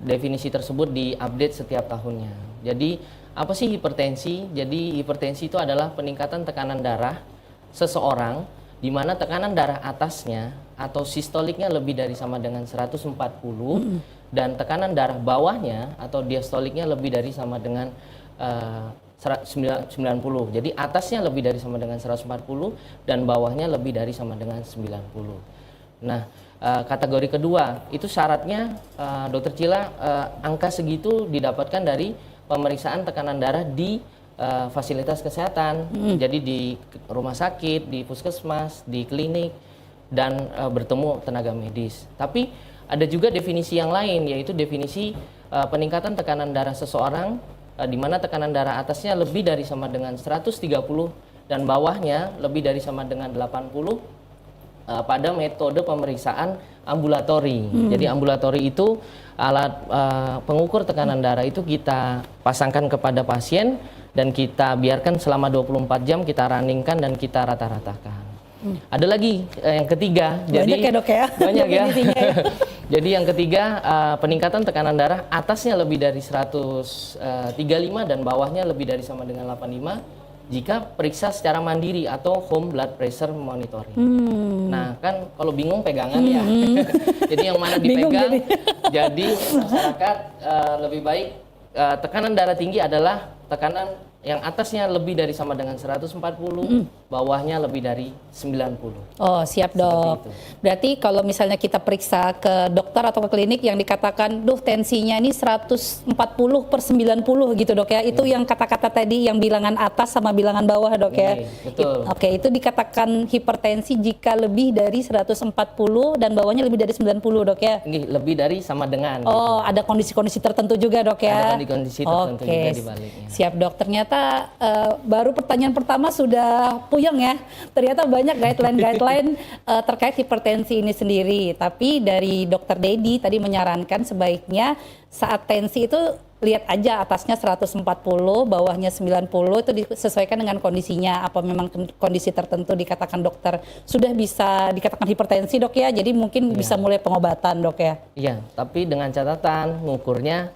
definisi tersebut diupdate setiap tahunnya. Jadi apa sih hipertensi? Jadi hipertensi itu adalah peningkatan tekanan darah seseorang di mana tekanan darah atasnya atau sistoliknya lebih dari sama dengan 140 dan tekanan darah bawahnya atau diastoliknya lebih dari sama dengan 90. Jadi atasnya lebih dari sama dengan 140 dan bawahnya lebih dari sama dengan 90. Nah, kategori kedua itu syaratnya Dokter Cila angka segitu didapatkan dari pemeriksaan tekanan darah di fasilitas kesehatan. Jadi di rumah sakit, di puskesmas, di klinik dan bertemu tenaga medis. Tapi ada juga definisi yang lain, yaitu definisi peningkatan tekanan darah seseorang di mana tekanan darah atasnya lebih dari sama dengan 130 dan bawahnya lebih dari sama dengan 80 pada metode pemeriksaan ambulatori. Jadi ambulatori itu alat pengukur tekanan darah itu kita pasangkan kepada pasien dan kita biarkan selama 24 jam, kita runningkan dan kita rata-ratakan. Ada lagi yang ketiga, banyak jadi ya dok ya? Banyak ya. Jadi yang ketiga peningkatan tekanan darah atasnya lebih dari 135 dan bawahnya lebih dari sama dengan 85 jika periksa secara mandiri atau home blood pressure monitoring. Nah kan kalau bingung pegangan ya, jadi yang mana dipegang. Jadi masyarakat lebih baik tekanan darah tinggi adalah tekanan yang atasnya lebih dari sama dengan 140, bawahnya lebih dari 90. Oh, siap dok. Berarti kalau misalnya kita periksa ke dokter atau ke klinik yang dikatakan, duh tensinya ini 140/90 gitu dok ya. Itu yang kata-kata tadi yang bilangan atas sama bilangan bawah dok ya. Betul. Oke, itu dikatakan hipertensi jika lebih dari 140 dan bawahnya lebih dari 90 dok ya. Lebih dari sama dengan. Oh, gitu. Ada kondisi-kondisi tertentu juga dok ya. Ada kondisi tertentu juga di baliknya. Siap dok. Ternyata baru pertanyaan pertama sudah puyeng ya. Ternyata banyak guideline terkait hipertensi ini sendiri. Tapi dari Dokter Dedi tadi menyarankan sebaiknya saat tensi itu lihat aja atasnya 140, bawahnya 90 itu disesuaikan dengan kondisinya. Apa memang kondisi tertentu dikatakan dokter sudah bisa dikatakan hipertensi dok ya. Jadi mungkin bisa mulai pengobatan dok ya. Iya, tapi dengan catatan ngukurnya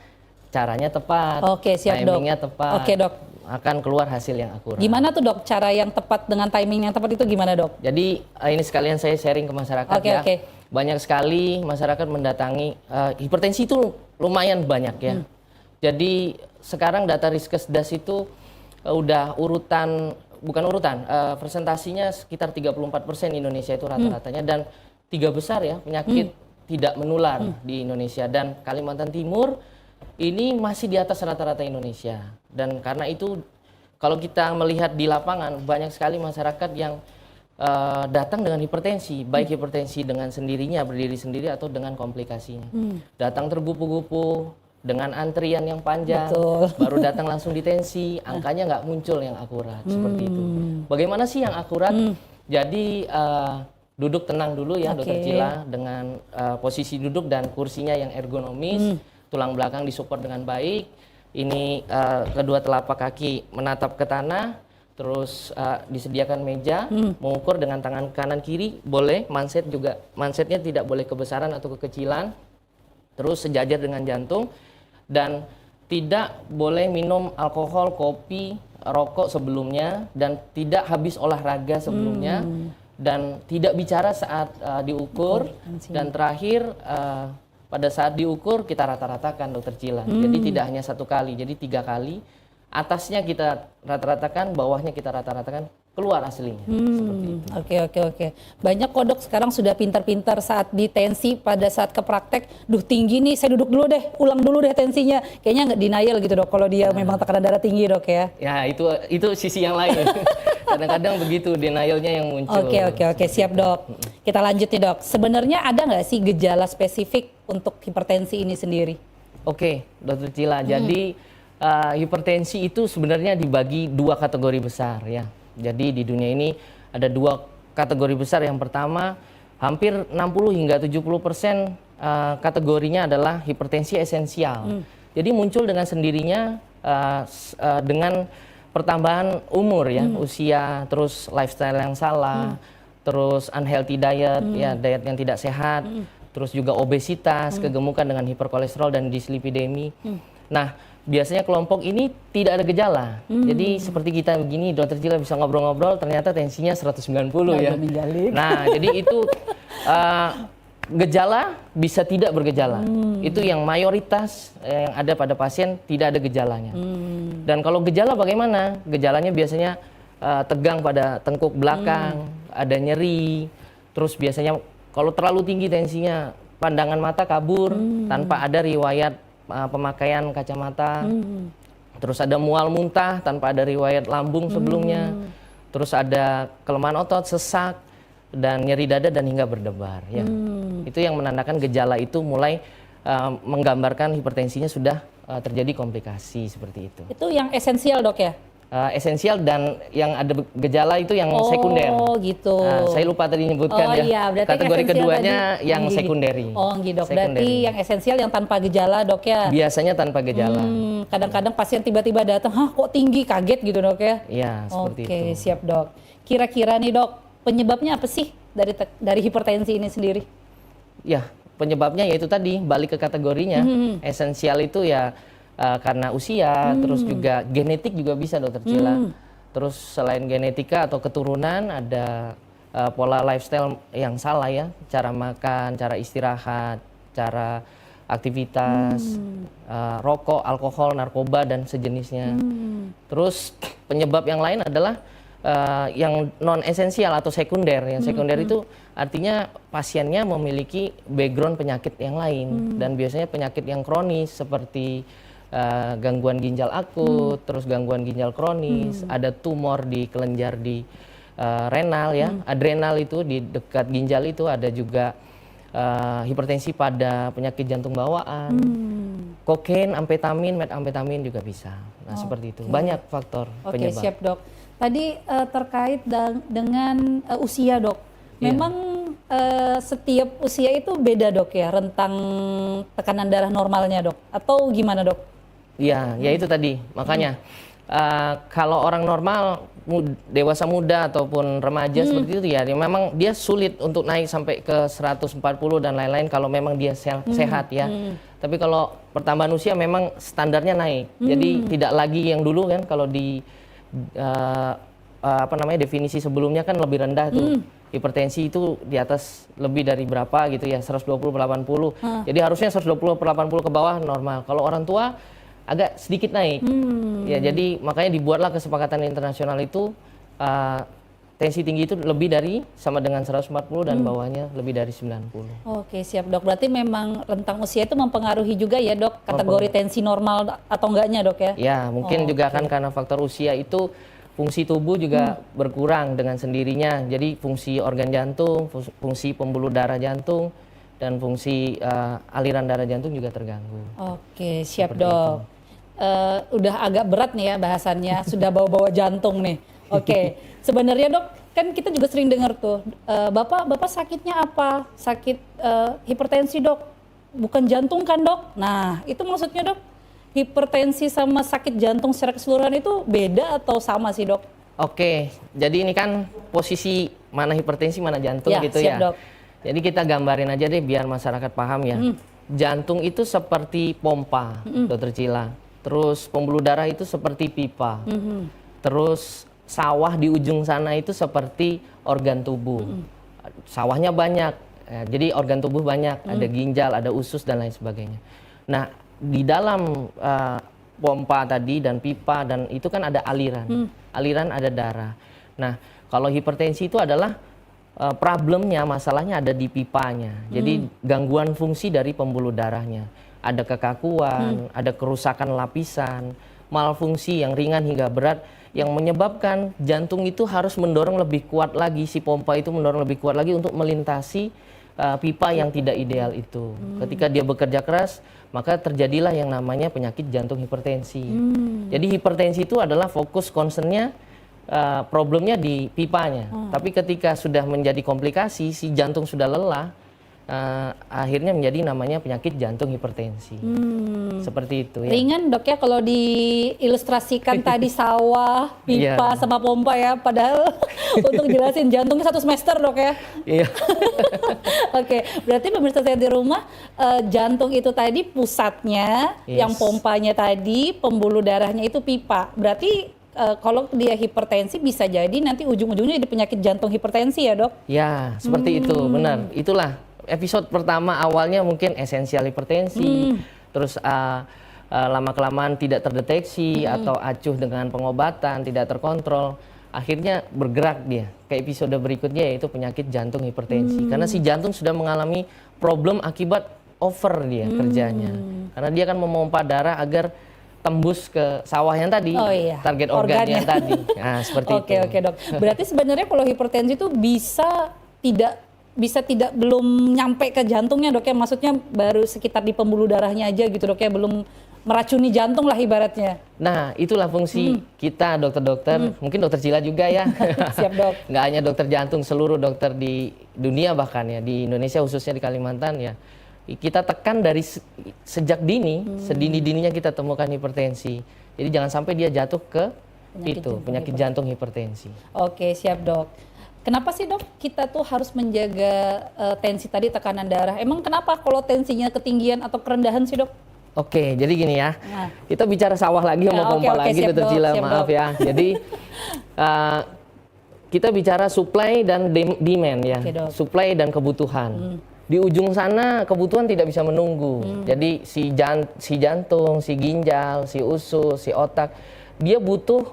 caranya tepat. Oke, siap dok. Timingnya tepat. Oke dok. Akan keluar hasil yang akurat. Gimana tuh dok cara yang tepat dengan timing yang tepat itu gimana dok? Jadi ini sekalian saya sharing ke masyarakat ya. Banyak sekali masyarakat mendatangi hipertensi itu lumayan banyak ya. Jadi sekarang data Riskesdas itu udah presentasinya sekitar 34% Indonesia itu rata-ratanya dan 3 besar ya penyakit tidak menular di Indonesia dan Kalimantan Timur ini masih di atas rata-rata Indonesia. Dan karena itu kalau kita melihat di lapangan banyak sekali masyarakat yang datang dengan hipertensi, baik hipertensi dengan sendirinya berdiri sendiri atau dengan komplikasinya. Datang tergupu-gupu dengan antrian yang panjang, baru datang langsung di tensi, angkanya nggak muncul yang akurat seperti itu. Bagaimana sih yang akurat? Jadi duduk tenang dulu ya Dokter Cila dengan posisi duduk dan kursinya yang ergonomis. Tulang belakang disupport dengan baik. Ini kedua telapak kaki menatap ke tanah, terus disediakan meja, mengukur dengan tangan kanan kiri, boleh mansetnya tidak boleh kebesaran atau kekecilan, terus sejajar dengan jantung, dan tidak boleh minum alkohol, kopi, rokok sebelumnya, dan tidak habis olahraga sebelumnya, dan tidak bicara saat diukur, dan terakhir pada saat diukur kita rata-ratakan Dokter Cila. Jadi tidak hanya 1 kali, jadi 3 kali. Atasnya kita rata-ratakan, bawahnya kita rata-ratakan, keluar aslinya. Oke. Banyak kodok sekarang sudah pintar-pintar saat di tensi pada saat ke praktek, duh tinggi nih, saya duduk dulu deh, ulang dulu deh tensinya. Kayaknya nggak denial gitu dok, kalau dia memang tekanan darah tinggi dok ya. Ya itu sisi yang lain. Kadang-kadang begitu denialnya yang muncul. Oke, siap dok. Kita lanjut nih dok. Sebenarnya ada nggak sih gejala spesifik untuk hipertensi ini sendiri? Oke, Dokter Cila. Jadi hipertensi itu sebenarnya dibagi 2 kategori besar ya. Jadi di dunia ini ada 2 kategori besar. Yang pertama, hampir 60 hingga 70% kategorinya adalah hipertensi esensial. Jadi muncul dengan sendirinya dengan pertambahan umur ya, usia, terus lifestyle yang salah, terus unhealthy diet ya, diet yang tidak sehat, terus juga obesitas, kegemukan dengan hiperkolesterol dan dislipidemi. Nah, biasanya kelompok ini tidak ada gejala. Jadi seperti kita begini, Dokter Cila bisa ngobrol-ngobrol, ternyata tensinya 190 ya. Nah, jadi itu gejala bisa tidak bergejala. Itu yang mayoritas yang ada pada pasien tidak ada gejalanya. Dan kalau gejala bagaimana? Gejalanya biasanya tegang pada tengkuk belakang, ada nyeri, terus biasanya kalau terlalu tinggi tensinya pandangan mata kabur tanpa ada riwayat pemakaian kacamata. Terus ada mual muntah tanpa ada riwayat lambung sebelumnya. Terus ada kelemahan otot, sesak, dan nyeri dada dan hingga berdebar ya. Itu yang menandakan gejala itu mulai menggambarkan hipertensinya sudah terjadi komplikasi seperti itu. Itu yang esensial, Dok ya? Esensial, dan yang ada gejala itu yang sekunder. Oh gitu. Saya lupa tadi nyebutkan Iya, berarti kategori keduanya tadi, yang sekunderi. Oh gitu, Dok. Berarti yang esensial yang tanpa gejala, Dok ya? Biasanya tanpa gejala. Kadang-kadang pasien tiba-tiba datang, hah kok tinggi, kaget gitu, Dok ya? Iya, seperti itu. Oke, siap, Dok. Kira-kira nih, Dok, penyebabnya apa sih dari hipertensi ini sendiri? Ya, penyebabnya yaitu tadi balik ke kategorinya. Esensial itu ya karena usia, terus juga genetik juga bisa, Dokter Cila. Terus selain genetika atau keturunan, ada pola lifestyle yang salah ya, cara makan, cara istirahat, cara aktivitas, rokok, alkohol, narkoba dan sejenisnya. Terus penyebab yang lain adalah yang non esensial atau sekunder. Yang sekunder itu artinya pasiennya memiliki background penyakit yang lain, dan biasanya penyakit yang kronis seperti gangguan ginjal akut, terus gangguan ginjal kronis, ada tumor di kelenjar di renal ya, adrenal itu di dekat ginjal itu, ada juga hipertensi pada penyakit jantung bawaan, kokain, amfetamin, metamfetamin juga bisa. Nah seperti itu, banyak faktor penyebab. Oke, siap, Dok. Tadi terkait dengan usia, Dok. Memang setiap usia itu beda, Dok ya, rentang tekanan darah normalnya, Dok, atau gimana, Dok? Iya, ya itu tadi. Makanya kalau orang normal, dewasa muda ataupun remaja seperti itu ya, memang dia sulit untuk naik sampai ke 140 dan lain-lain kalau memang dia sehat ya. Tapi kalau pertambahan usia memang standarnya naik. Jadi tidak lagi yang dulu kan, kalau di definisi sebelumnya kan lebih rendah tuh. Hipertensi itu di atas lebih dari berapa gitu ya, 120 per 80. Jadi harusnya 120 per 80 ke bawah normal. Kalau orang tua agak sedikit naik. Ya, jadi makanya dibuatlah kesepakatan internasional itu tensi tinggi itu lebih dari sama dengan 140 dan bawahnya lebih dari 90. Oke, siap, Dok. Berarti memang rentang usia itu mempengaruhi juga ya, Dok, kategori tensi normal atau enggaknya, Dok ya? Ya, mungkin juga kan karena faktor usia itu fungsi tubuh juga berkurang dengan sendirinya. Jadi fungsi organ jantung, fungsi pembuluh darah jantung, dan fungsi aliran darah jantung juga terganggu. Oke, siap, Seperti Dok. Udah agak berat nih ya bahasannya, sudah bawa-bawa jantung nih. Oke, sebenarnya, Dok, kan kita juga sering dengar tuh, Bapak sakitnya apa? Sakit hipertensi, Dok. Bukan jantung kan, Dok? Nah, itu maksudnya, Dok, hipertensi sama sakit jantung secara keseluruhan itu beda atau sama sih, Dok? Oke, jadi ini kan posisi mana hipertensi, mana jantung Ya, gitu siap, ya. Dok. Jadi kita gambarin aja deh biar masyarakat paham ya. Jantung itu seperti pompa, Dokter Cila. Terus pembuluh darah itu seperti pipa. Terus sawah di ujung sana itu seperti organ tubuh. Sawahnya banyak, jadi organ tubuh banyak. Ada ginjal, ada usus dan lain sebagainya. Nah, di dalam pompa tadi dan pipa dan itu kan ada aliran. Aliran ada darah. Nah, kalau hipertensi itu adalah problemnya, masalahnya ada di pipanya. Jadi gangguan fungsi dari pembuluh darahnya. Ada kekakuan, ada kerusakan lapisan, malfungsi yang ringan hingga berat yang menyebabkan jantung itu harus mendorong lebih kuat lagi, si pompa itu mendorong lebih kuat lagi untuk melintasi pipa yang tidak ideal itu. Ketika dia bekerja keras, maka terjadilah yang namanya penyakit jantung hipertensi. Jadi hipertensi itu adalah fokus concernnya, problemnya di pipanya. Tapi ketika sudah menjadi komplikasi, si jantung sudah lelah, akhirnya menjadi namanya penyakit jantung hipertensi. Seperti itu ya. Ringan dok ya kalau diilustrasikan tadi sawah, pipa sama pompa ya. Padahal untuk jelasin jantungnya 1 semester dok ya. Iya. Oke, berarti pemirsa saya di rumah, jantung itu tadi pusatnya, yang pompanya tadi, pembuluh darahnya itu pipa. Berarti kalau dia hipertensi bisa jadi nanti ujung-ujungnya jadi penyakit jantung hipertensi ya dok? Ya, seperti itu, benar. Itulah episode pertama awalnya mungkin esensial hipertensi, terus lama-kelamaan tidak terdeteksi atau acuh dengan pengobatan, tidak terkontrol. Akhirnya bergerak dia ke episode berikutnya yaitu penyakit jantung hipertensi. Karena si jantung sudah mengalami problem akibat over dia kerjanya. Karena dia akan memompa darah agar tembus ke sawah yang tadi, target organnya yang tadi. Nah, seperti itu. Oke dok. Berarti sebenarnya kalau hipertensi itu bisa tidak belum nyampe ke jantungnya dok ya, maksudnya baru sekitar di pembuluh darahnya aja gitu dok ya, belum meracuni jantung lah ibaratnya. Nah itulah fungsi kita dokter-dokter, mungkin dokter Cila juga ya. Siap dok. Nggak hanya dokter jantung, seluruh dokter di dunia bahkan ya, di Indonesia khususnya di Kalimantan ya. Kita tekan dari sejak dini, sedini-dininya kita temukan hipertensi. Jadi jangan sampai dia jatuh ke penyakit jantung hipertensi. Oke, siap dok. Kenapa sih dok kita tuh harus menjaga tensi tadi, tekanan darah? Emang kenapa kalau tensinya ketinggian atau kerendahan sih dok? Oke, jadi gini ya, kita bicara sawah lagi sama pompa lagi dokter Cila, maaf ya. Jadi kita bicara supply dan demand ya, supply dan kebutuhan. Di ujung sana kebutuhan tidak bisa menunggu. Jadi si jantung, si ginjal, si usus, si otak, dia butuh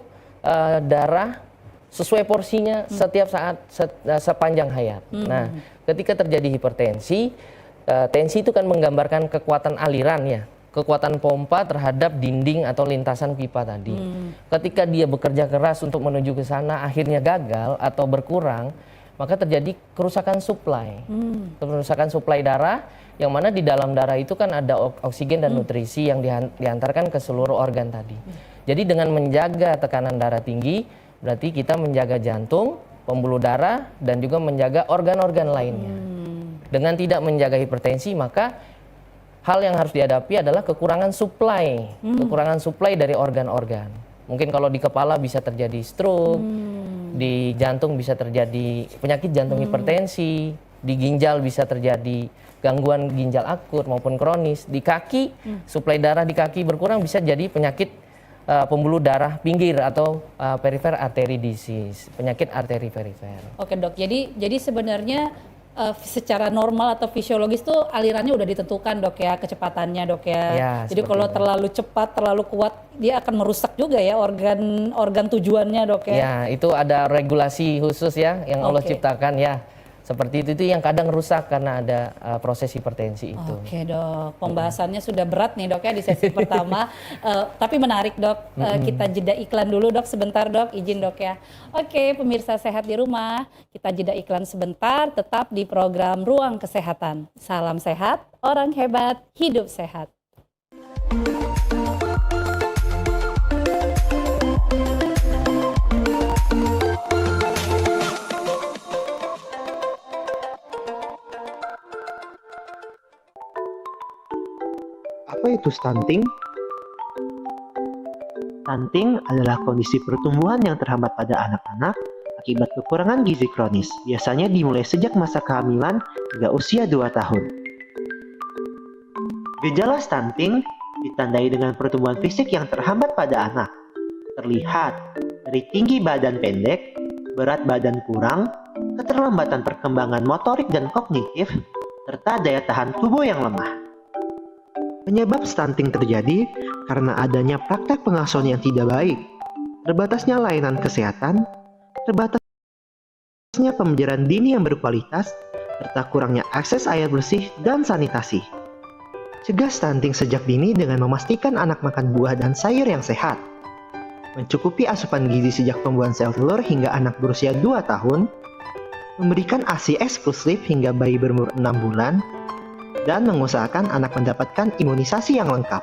darah sesuai porsinya setiap saat sepanjang hayat. Nah, ketika terjadi hipertensi, tensi itu kan menggambarkan kekuatan aliran ya, kekuatan pompa terhadap dinding atau lintasan pipa tadi. Ketika dia bekerja keras untuk menuju ke sana, akhirnya gagal atau berkurang, maka terjadi kerusakan suplai. Kerusakan suplai darah, yang mana di dalam darah itu kan ada oksigen dan nutrisi yang diantarkan ke seluruh organ tadi. Jadi dengan menjaga tekanan darah tinggi, berarti kita menjaga jantung, pembuluh darah, dan juga menjaga organ-organ lainnya. Dengan tidak menjaga hipertensi, maka hal yang harus dihadapi adalah kekurangan suplai dari organ-organ. Mungkin kalau di kepala bisa terjadi stroke, di jantung bisa terjadi penyakit jantung hipertensi, di ginjal bisa terjadi gangguan ginjal akut maupun kronis, di kaki, suplai darah di kaki berkurang bisa jadi penyakit pembuluh darah pinggir atau peripheral artery disease, penyakit arteri perifer. Oke dok, jadi sebenarnya secara normal atau fisiologis tuh alirannya udah ditentukan dok ya, kecepatannya dok ya. Jadi kalau terlalu cepat, terlalu kuat, dia akan merusak juga ya organ tujuannya dok ya. Ya, itu ada regulasi khusus ya yang Allah ciptakan ya. Seperti itu yang kadang rusak karena ada proses hipertensi itu. Oke dok, pembahasannya sudah berat nih dok ya di sesi pertama, tapi menarik dok. Kita jeda iklan dulu dok, sebentar dok, izin dok ya. Oke, pemirsa sehat di rumah, kita jeda iklan sebentar, tetap di program Ruang Kesehatan. Salam sehat, orang hebat, hidup sehat. Apa itu stunting? Stunting adalah kondisi pertumbuhan yang terhambat pada anak-anak akibat kekurangan gizi kronis. Biasanya dimulai sejak masa kehamilan hingga usia 2 tahun. Gejala stunting ditandai dengan pertumbuhan fisik yang terhambat pada anak. Terlihat dari tinggi badan pendek, berat badan kurang, keterlambatan perkembangan motorik dan kognitif, serta daya tahan tubuh yang lemah. Penyebab stunting terjadi karena adanya praktek pengasuhan yang tidak baik, terbatasnya layanan kesehatan, terbatasnya pembelajaran dini yang berkualitas, serta kurangnya akses air bersih dan sanitasi. Cegah stunting sejak dini dengan memastikan anak makan buah dan sayur yang sehat, mencukupi asupan gizi sejak pembuahan sel telur hingga anak berusia 2 tahun, memberikan ASI eksklusif hingga bayi berumur 6 bulan, dan mengusahakan anak mendapatkan imunisasi yang lengkap.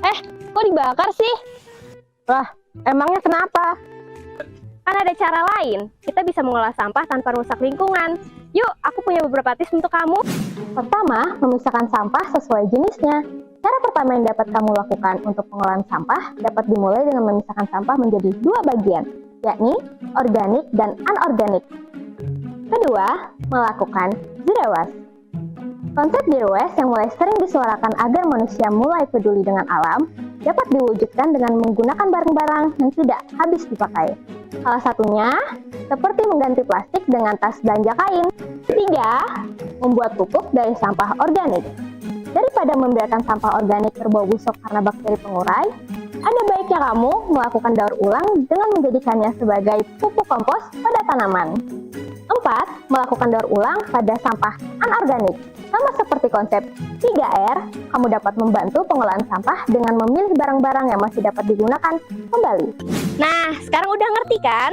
Kok dibakar sih? Lah, emangnya kenapa? Kan ada cara lain. Kita bisa mengolah sampah tanpa merusak lingkungan. Yuk, aku punya beberapa tips untuk kamu. Pertama, memisahkan sampah sesuai jenisnya. Cara pertama yang dapat kamu lakukan untuk pengolahan sampah dapat dimulai dengan memisahkan sampah menjadi dua bagian, yakni organik dan anorganik. Kedua, melakukan zero waste. Konsep zero waste yang mulai sering disuarakan agar manusia mulai peduli dengan alam dapat diwujudkan dengan menggunakan barang-barang yang tidak habis dipakai. Salah satunya seperti mengganti plastik dengan tas belanja kain. Tiga, membuat pupuk dari sampah organik. Daripada membiarkan sampah organik berbau busuk karena bakteri pengurai, ada baiknya kamu melakukan daur ulang dengan menjadikannya sebagai pupuk kompos pada tanaman. 4. Melakukan daur ulang pada sampah anorganik. Sama seperti konsep 3R, kamu dapat membantu pengolahan sampah dengan memilih barang-barang yang masih dapat digunakan kembali. Nah, sekarang udah ngerti kan?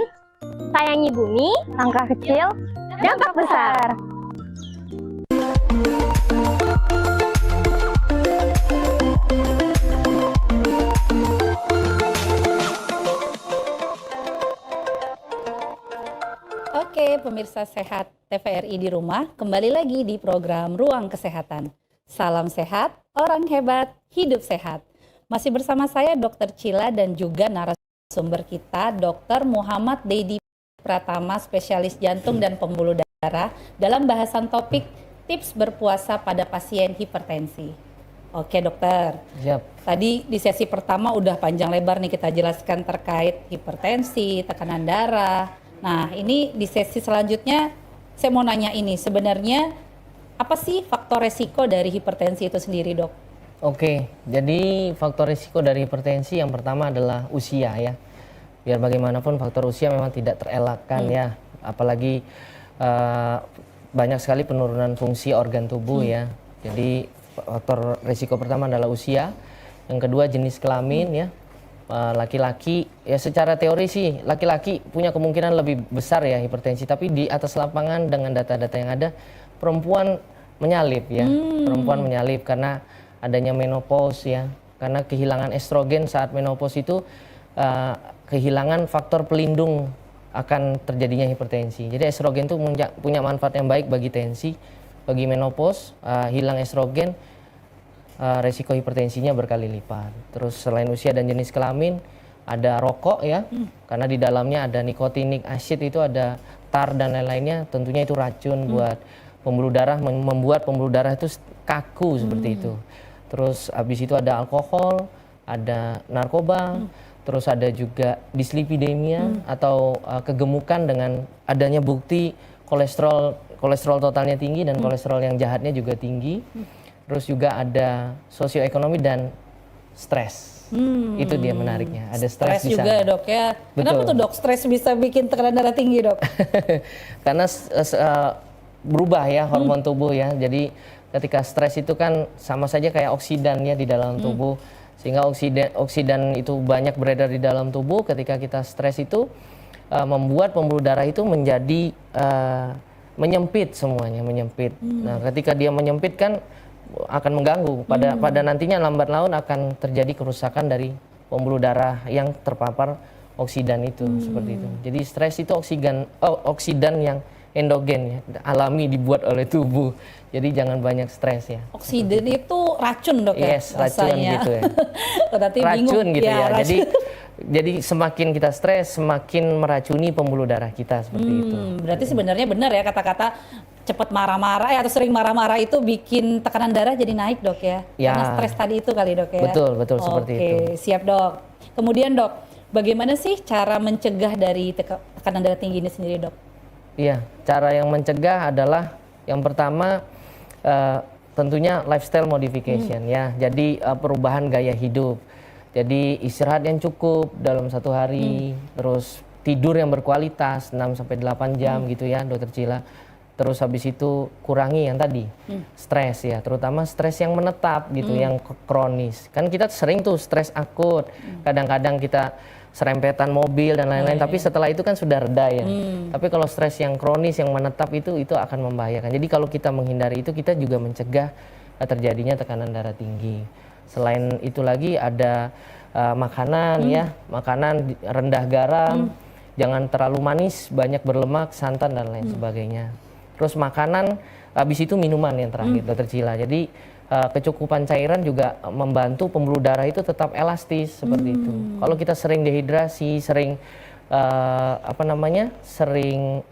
Sayangi bumi, langkah kecil, dampak besar. Oke, pemirsa sehat TVRI di rumah, kembali lagi di program Ruang Kesehatan. Salam sehat, orang hebat, hidup sehat. Masih bersama saya Dr. Cila dan juga narasumber kita Dr. Muhammad Dedi Pratama, spesialis jantung dan pembuluh darah dalam bahasan topik tips berpuasa pada pasien hipertensi. Oke dokter, Siap. tadi di sesi pertama udah panjang lebar nih kita jelaskan terkait hipertensi, tekanan darah. Nah, ini di sesi selanjutnya saya mau nanya ini, sebenarnya apa sih faktor resiko dari hipertensi itu sendiri, Dok? Oke, jadi faktor risiko dari hipertensi yang pertama adalah usia ya. Biar bagaimanapun faktor usia memang tidak terelakkan ya, apalagi banyak sekali penurunan fungsi organ tubuh ya. Jadi faktor risiko pertama adalah usia, yang kedua jenis kelamin ya. Laki-laki ya secara teori sih laki-laki punya kemungkinan lebih besar ya hipertensi, tapi di atas lapangan dengan data-data yang ada perempuan menyalip ya. Perempuan menyalip karena adanya menopause ya, karena kehilangan estrogen saat menopause itu kehilangan faktor pelindung akan terjadinya hipertensi. Jadi estrogen itu punya manfaat yang baik bagi tensi, bagi menopause, hilang estrogen resiko hipertensinya berkali lipat. Terus selain usia dan jenis kelamin, ada rokok ya, karena di dalamnya ada nikotinik acid, itu ada tar dan lain-lainnya, tentunya itu racun buat pembuluh darah, membuat pembuluh darah itu kaku seperti itu. Terus habis itu ada alkohol, ada narkoba, terus ada juga dislipidemia atau kegemukan dengan adanya bukti kolesterol totalnya tinggi dan kolesterol yang jahatnya juga tinggi. Terus juga ada sosioekonomi dan stres. Itu dia menariknya. Ada stres juga dok ya. Betul. Kenapa tuh dok stres bisa bikin tekanan darah tinggi dok? Karena berubah ya hormon tubuh ya. Jadi ketika stres itu kan sama saja kayak oksidan ya di dalam tubuh. Sehingga oksidan itu banyak beredar di dalam tubuh. Ketika kita stres itu membuat pembuluh darah itu menjadi menyempit semuanya, menyempit. Nah ketika dia menyempit kan akan mengganggu pada nantinya lambat laun akan terjadi kerusakan dari pembuluh darah yang terpapar oksidan itu seperti itu. Jadi stres itu oksidan yang endogen ya, alami dibuat oleh tubuh. Jadi jangan banyak stres ya. Oksidan itu racun dok ya? Yes, racun gitu ya. Racun gitu ya. Racun. Jadi semakin kita stres semakin meracuni pembuluh darah kita seperti itu. Berarti sebenarnya benar ya kata-kata cepat marah-marah atau sering marah-marah itu bikin tekanan darah jadi naik dok ya? Karena stres tadi itu kali dok ya? Betul seperti itu. Oke, siap dok. Kemudian dok, bagaimana sih cara mencegah dari tekanan darah tinggi ini sendiri dok? Iya, cara yang mencegah adalah yang pertama tentunya lifestyle modification ya. Jadi perubahan gaya hidup. Jadi istirahat yang cukup dalam satu hari, terus tidur yang berkualitas 6-8 jam gitu ya Dokter Cila. Terus habis itu kurangi yang tadi stres ya, terutama stres yang menetap gitu, yang kronis. Kan kita sering tuh stres akut, kadang-kadang kita serempetan mobil dan lain-lain, tapi setelah itu kan sudah reda ya. Tapi kalau stres yang kronis yang menetap itu akan membahayakan. Jadi kalau kita menghindari itu, kita juga mencegah terjadinya tekanan darah tinggi. Selain itu lagi ada makanan ya, makanan rendah garam, jangan terlalu manis, banyak berlemak, santan dan lain sebagainya. Terus makanan, habis itu minuman yang terakhir, Dokter Cila. Jadi kecukupan cairan juga membantu pembuluh darah itu tetap elastis seperti itu. Kalau kita sering dehidrasi, sering sering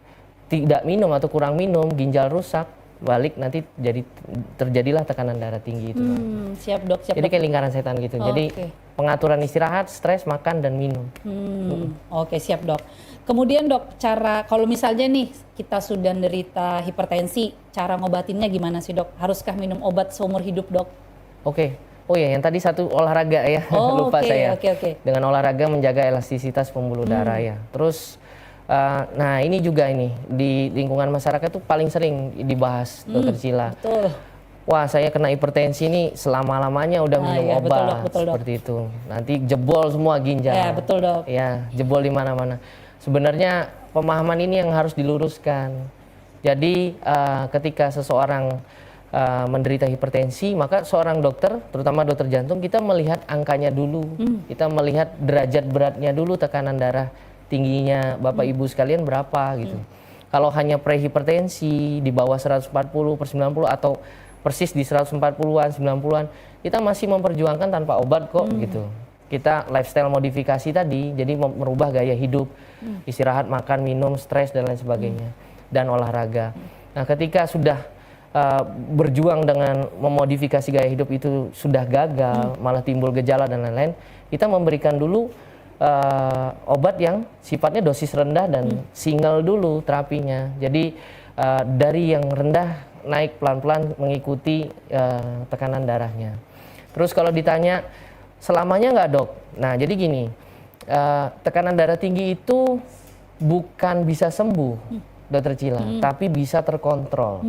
tidak minum atau kurang minum, ginjal rusak, balik nanti terjadilah tekanan darah tinggi itu. Siap dok, siap Jadi dok. kayak lingkaran setan gitu. Jadi pengaturan istirahat, stres, makan dan minum. Oke, siap dok. Kemudian dok, cara kalau misalnya nih kita sudah menderita hipertensi, cara ngobatinnya gimana sih dok? Haruskah minum obat seumur hidup dok? Oke. Oh ya, yang tadi satu olahraga ya, lupa saya. Dengan olahraga menjaga elastisitas pembuluh darah ya. Terus, nah ini juga di lingkungan masyarakat tuh paling sering dibahas, Dokter Cila. Betul. Wah, saya kena hipertensi nih selama-lamanya udah minum obat, betul, dok. seperti itu. Nanti jebol semua ginjal. Ya, betul dok. Ya, jebol di mana-mana. Sebenarnya pemahaman ini yang harus diluruskan. Jadi ketika seseorang menderita hipertensi, maka seorang dokter, terutama dokter jantung, kita melihat angkanya dulu. Kita melihat derajat beratnya dulu, tekanan darah tingginya Bapak Ibu sekalian berapa gitu. Kalau hanya prehipertensi di bawah 140/90 atau persis di 140-an, 90-an, kita masih memperjuangkan tanpa obat kok gitu. Kita lifestyle modifikasi tadi, jadi merubah gaya hidup, istirahat, makan, minum, stres dan lain sebagainya, dan olahraga. Nah, ketika sudah berjuang dengan memodifikasi gaya hidup itu sudah gagal, malah timbul gejala dan lain-lain, kita memberikan dulu obat yang sifatnya dosis rendah dan single dulu terapinya. Jadi dari yang rendah naik pelan-pelan mengikuti tekanan darahnya. Terus kalau ditanya selamanya nggak dok? Nah jadi gini, tekanan darah tinggi itu bukan bisa sembuh, Dokter Cila, tapi bisa terkontrol.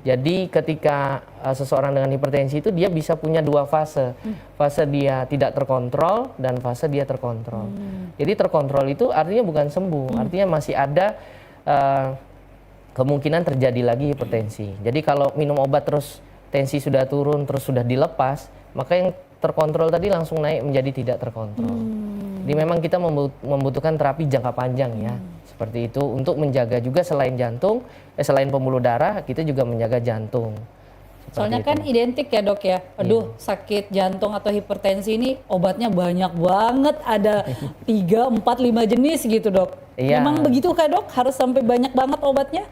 Jadi ketika seseorang dengan hipertensi itu dia bisa punya dua fase. Fase dia tidak terkontrol dan fase dia terkontrol. Jadi terkontrol itu artinya bukan sembuh, artinya masih ada kemungkinan terjadi lagi hipertensi. Jadi kalau minum obat terus tensi sudah turun, terus sudah dilepas, maka yang terkontrol tadi langsung naik menjadi tidak terkontrol. Jadi memang kita membutuhkan terapi jangka panjang ya, seperti itu untuk menjaga juga selain jantung, selain pembuluh darah, kita juga menjaga jantung. Soalnya kan identik ya dok ya, aduh sakit jantung atau hipertensi ini obatnya banyak banget, ada 3, 4, 5 jenis gitu dok. Iya. Memang begitu kah dok? Harus sampai banyak banget obatnya?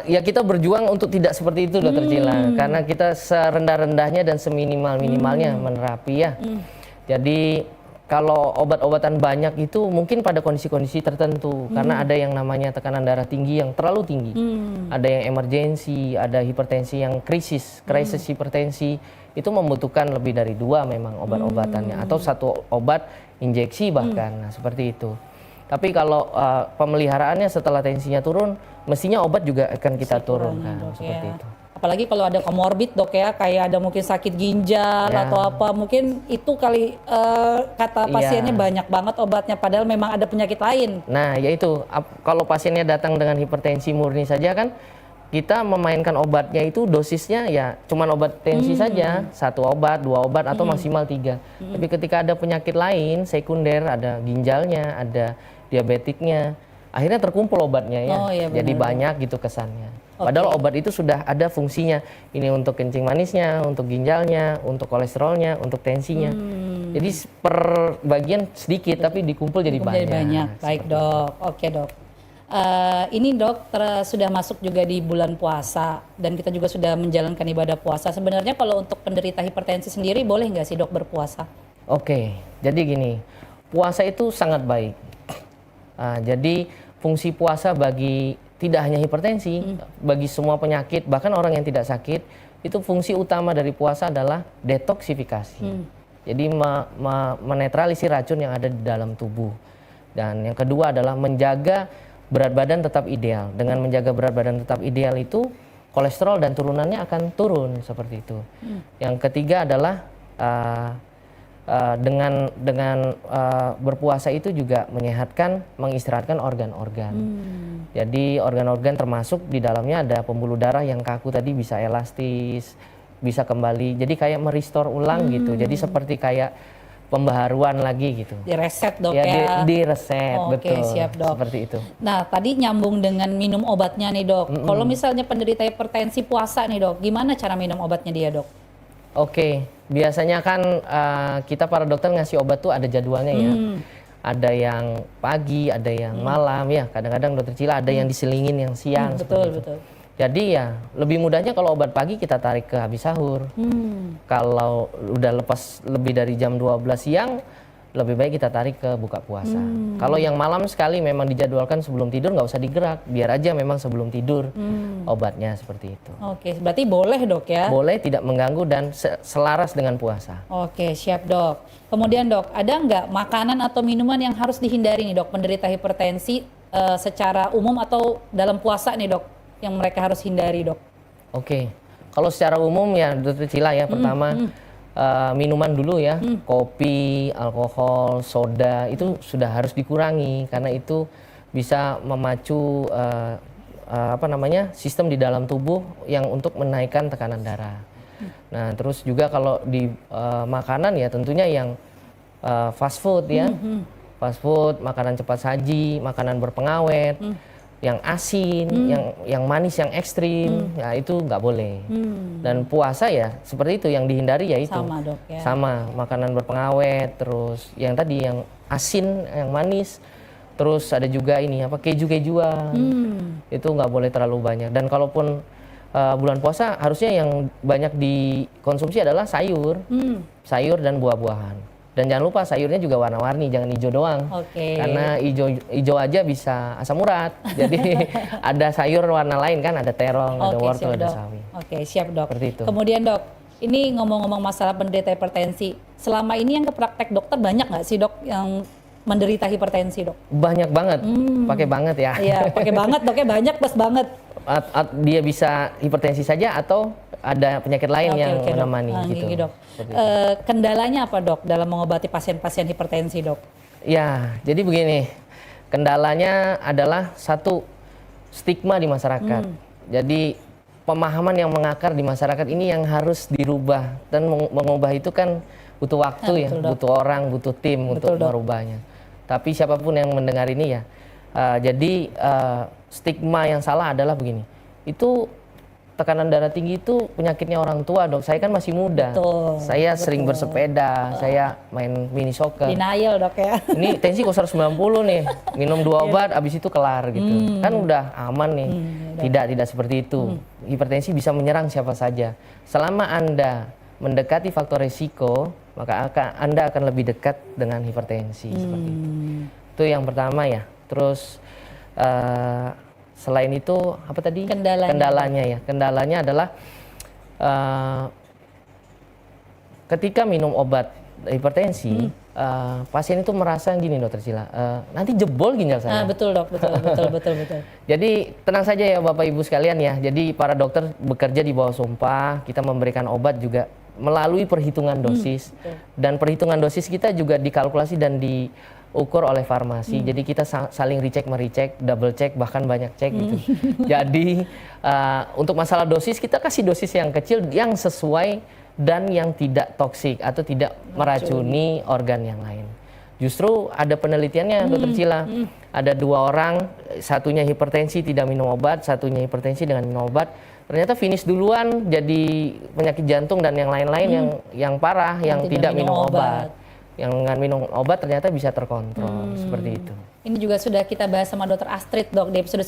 Ya kita berjuang untuk tidak seperti itu Dokter Cila, karena kita serendah-rendahnya dan seminimal-minimalnya menerapi ya. Jadi kalau obat-obatan banyak itu mungkin pada kondisi-kondisi tertentu, karena ada yang namanya tekanan darah tinggi yang terlalu tinggi, ada yang emergensi, ada hipertensi yang krisis hipertensi, itu membutuhkan lebih dari 2 memang obat-obatannya, atau 1 obat injeksi bahkan, nah, seperti itu. Tapi kalau pemeliharaannya setelah tensinya turun, mestinya obat juga akan kita turunkan, seperti itu. Apalagi kalau ada komorbid dok ya, kayak ada mungkin sakit ginjal atau apa, mungkin itu kali kata pasiennya banyak banget obatnya, padahal memang ada penyakit lain. Nah yaitu, kalau pasiennya datang dengan hipertensi murni saja kan, kita memainkan obatnya itu dosisnya ya cuman obat tensi saja, 1 obat, 2 obat atau maksimal 3. Tapi ketika ada penyakit lain sekunder, ada ginjalnya, ada diabetiknya, akhirnya terkumpul obatnya ya. Jadi banyak gitu kesannya. Padahal obat itu sudah ada fungsinya. Ini untuk kencing manisnya, untuk ginjalnya, untuk kolesterolnya, untuk tensinya. Jadi per bagian sedikit tapi dikumpul jadi banyak. Baik dok, oke dok. Ini dok sudah masuk juga di bulan puasa dan kita juga sudah menjalankan ibadah puasa. Sebenarnya kalau untuk penderita hipertensi sendiri boleh nggak sih dok berpuasa? Oke, jadi gini, puasa itu sangat baik. Jadi fungsi puasa bagi tidak hanya hipertensi, bagi semua penyakit, bahkan orang yang tidak sakit, itu fungsi utama dari puasa adalah detoksifikasi. Jadi menetralisir racun yang ada di dalam tubuh. Dan yang kedua adalah menjaga berat badan tetap ideal. Dengan menjaga berat badan tetap ideal itu, kolesterol dan turunannya akan turun seperti itu. Yang ketiga adalah dengan berpuasa itu juga menyehatkan, mengistirahatkan organ-organ. Jadi organ-organ termasuk di dalamnya ada pembuluh darah yang kaku tadi bisa elastis, bisa kembali. Jadi kayak merestore ulang gitu. Jadi seperti kayak pembaharuan lagi gitu. Direset dok Ya, ya. direset, Oke, betul. siap, Dok. Seperti itu. Nah, tadi nyambung dengan minum obatnya nih dok. Kalau misalnya penderita hipertensi puasa nih dok, gimana cara minum obatnya dia dok? Oke, biasanya kan kita para dokter ngasih obat tuh ada jadwalnya ya. Ada yang pagi, ada yang malam ya. Kadang-kadang dokter Cila ada yang diselingin yang siang. Betul, seperti itu. betul. Jadi ya lebih mudahnya kalau obat pagi kita tarik ke habis sahur. Kalau udah lepas lebih dari jam 12 siang, lebih baik kita tarik ke buka puasa. Kalau yang malam sekali memang dijadwalkan sebelum tidur nggak usah digerak, biar aja memang sebelum tidur obatnya seperti itu. Oke, berarti boleh dok ya? Boleh, tidak mengganggu dan selaras dengan puasa. Oke, siap dok. Kemudian dok, ada nggak makanan atau minuman yang harus dihindari nih dok, penderita hipertensi secara umum atau dalam puasa nih dok, yang mereka harus hindari dok? Oke, kalau secara umum ya dokter Cila ya, pertama minuman dulu ya, kopi, alkohol, soda itu sudah harus dikurangi karena itu bisa memacu sistem di dalam tubuh yang untuk menaikkan tekanan darah. Nah, terus juga kalau di makanan ya tentunya yang fast food ya, fast food, makanan cepat saji, makanan berpengawet, yang asin, yang manis, yang ekstrim, ya itu nggak boleh. Dan puasa ya seperti itu, yang dihindari ya itu. Sama dok ya. Sama, makanan berpengawet, terus yang tadi yang asin, yang manis, terus ada juga ini keju-kejuan, itu nggak boleh terlalu banyak. Dan kalaupun bulan puasa harusnya yang banyak dikonsumsi adalah sayur, sayur dan buah-buahan. Dan jangan lupa sayurnya juga warna-warni, jangan hijau doang. Oke. Karena hijau aja bisa asam urat. Jadi ada sayur warna lain kan, ada terong, ada Oke, wortel, siap, ada dok. sawi. Oke, siap dok. Seperti itu. Kemudian dok, ini ngomong-ngomong masalah penderita hipertensi, selama ini yang ke praktek dokter banyak nggak sih dok yang menderita hipertensi dok? Banyak banget, pakai banget ya. Iya, pakai banget doknya banyak plus banget. Dia bisa hipertensi saja atau ada penyakit lain yang Dok. menemani Nah, gitu. gini, dok. Seperti itu. Kendalanya apa dok dalam mengobati pasien-pasien hipertensi dok? Ya, jadi begini, kendalanya adalah satu, stigma di masyarakat. Jadi pemahaman yang mengakar di masyarakat ini yang harus dirubah, dan mengubah itu kan butuh waktu ya, betul, Dok. butuh orang, butuh tim untuk Dok. merubahnya. Tapi siapapun yang mendengar ini ya, jadi stigma yang salah adalah begini, itu tekanan darah tinggi itu penyakitnya orang tua dok. Saya kan masih muda, Betul, saya sering bersepeda, saya main mini soccer. Denial dok ya. Ini tensi kok 190 nih, minum 2 obat abis itu kelar gitu. Kan udah aman nih. Tidak seperti itu. Hipertensi bisa menyerang siapa saja. Selama Anda mendekati faktor risiko, maka Anda akan lebih dekat dengan hipertensi seperti itu. Itu yang pertama ya. Terus selain itu apa tadi? Kendalanya ya. Kendalanya adalah ketika minum obat hipertensi, pasien itu merasa gini dokter Cila, nanti jebol ginjal saya. Betul dok, betul. Jadi tenang saja ya Bapak Ibu sekalian ya. Jadi para dokter bekerja di bawah sumpah, kita memberikan obat juga melalui perhitungan dosis. Dan perhitungan dosis kita juga dikalkulasi dan diukur oleh farmasi. Jadi kita saling recheck, merecheck, double check, bahkan banyak cek gitu. Jadi untuk masalah dosis kita kasih dosis yang kecil yang sesuai dan yang tidak toksik atau tidak meracuni organ yang lain. Justru ada penelitiannya dokter Cila. Ada 2 orang, satunya hipertensi tidak minum obat, satunya hipertensi dengan minum obat. Ternyata finish duluan jadi penyakit jantung dan yang lain-lain yang parah, yang tidak minum obat. Yang dengan minum obat ternyata bisa terkontrol, seperti itu. Ini juga sudah kita bahas sama dokter Astrid dok di episode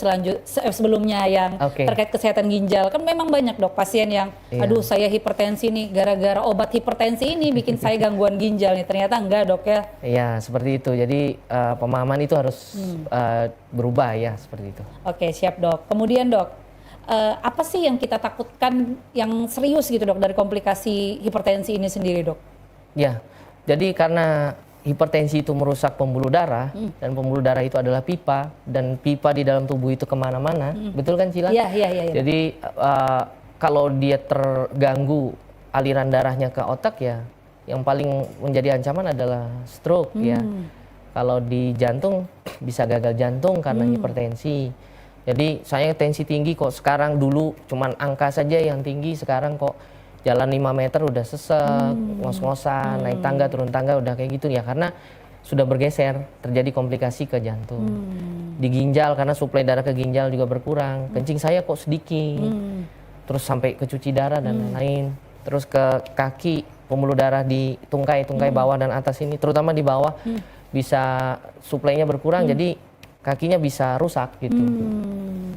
sebelumnya yang terkait kesehatan ginjal. Kan memang banyak dok pasien yang, aduh saya hipertensi nih, gara-gara obat hipertensi ini bikin saya gangguan ginjal nih. Ternyata enggak dok ya? Iya seperti itu, jadi pemahaman itu harus berubah ya, seperti itu. Oke siap dok. Kemudian dok, apa sih yang kita takutkan yang serius gitu dok dari komplikasi hipertensi ini sendiri dok? Ya, jadi karena hipertensi itu merusak pembuluh darah, dan pembuluh darah itu adalah pipa, dan pipa di dalam tubuh itu kemana-mana, betul kan Cila? Iya. Jadi kalau dia terganggu aliran darahnya ke otak ya, yang paling menjadi ancaman adalah stroke ya. Kalau di jantung bisa gagal jantung karena hipertensi. Jadi saya tensi tinggi kok sekarang, dulu cuman angka saja yang tinggi, sekarang kok jalan 5 meter udah sesek, ngos-ngosan, naik tangga, turun tangga udah kayak gitu ya, karena sudah bergeser, terjadi komplikasi ke jantung. Di ginjal, karena suplai darah ke ginjal juga berkurang, kencing saya kok sedikit, terus sampai ke cuci darah dan lain-lain. Terus ke kaki, pembuluh darah di tungkai bawah dan atas ini, terutama di bawah, bisa suplainya berkurang, jadi kakinya bisa rusak gitu.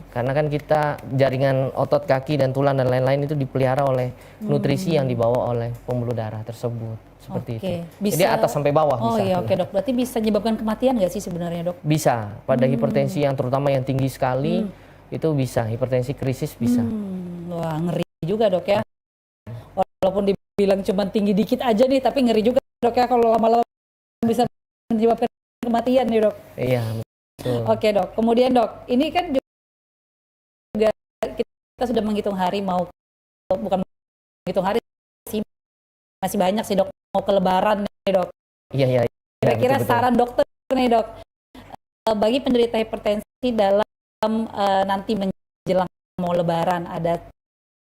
Karena kan kita jaringan otot kaki dan tulang dan lain-lain itu dipelihara oleh nutrisi yang dibawa oleh pembuluh darah tersebut, seperti itu. Jadi atas sampai bawah Oh bisa. iya, oke dok. Berarti bisa menyebabkan kematian nggak sih sebenarnya dok? Bisa, pada hipertensi yang terutama yang tinggi sekali, itu bisa, hipertensi krisis bisa. Wah, ngeri juga dok ya. Walaupun dibilang cuma tinggi dikit aja nih, tapi ngeri juga dok ya kalau lama-lama bisa menyebabkan kematian nih dok. Iya, betul. Oke dok, kemudian dok, ini kan juga kita sudah menghitung hari bukan menghitung hari sih, masih banyak sih dok, mau ke lebaran nih dok. Iya, iya. Kira-kira betul. saran dokter nih dok, bagi penderita hipertensi dalam nanti menjelang mau lebaran, ada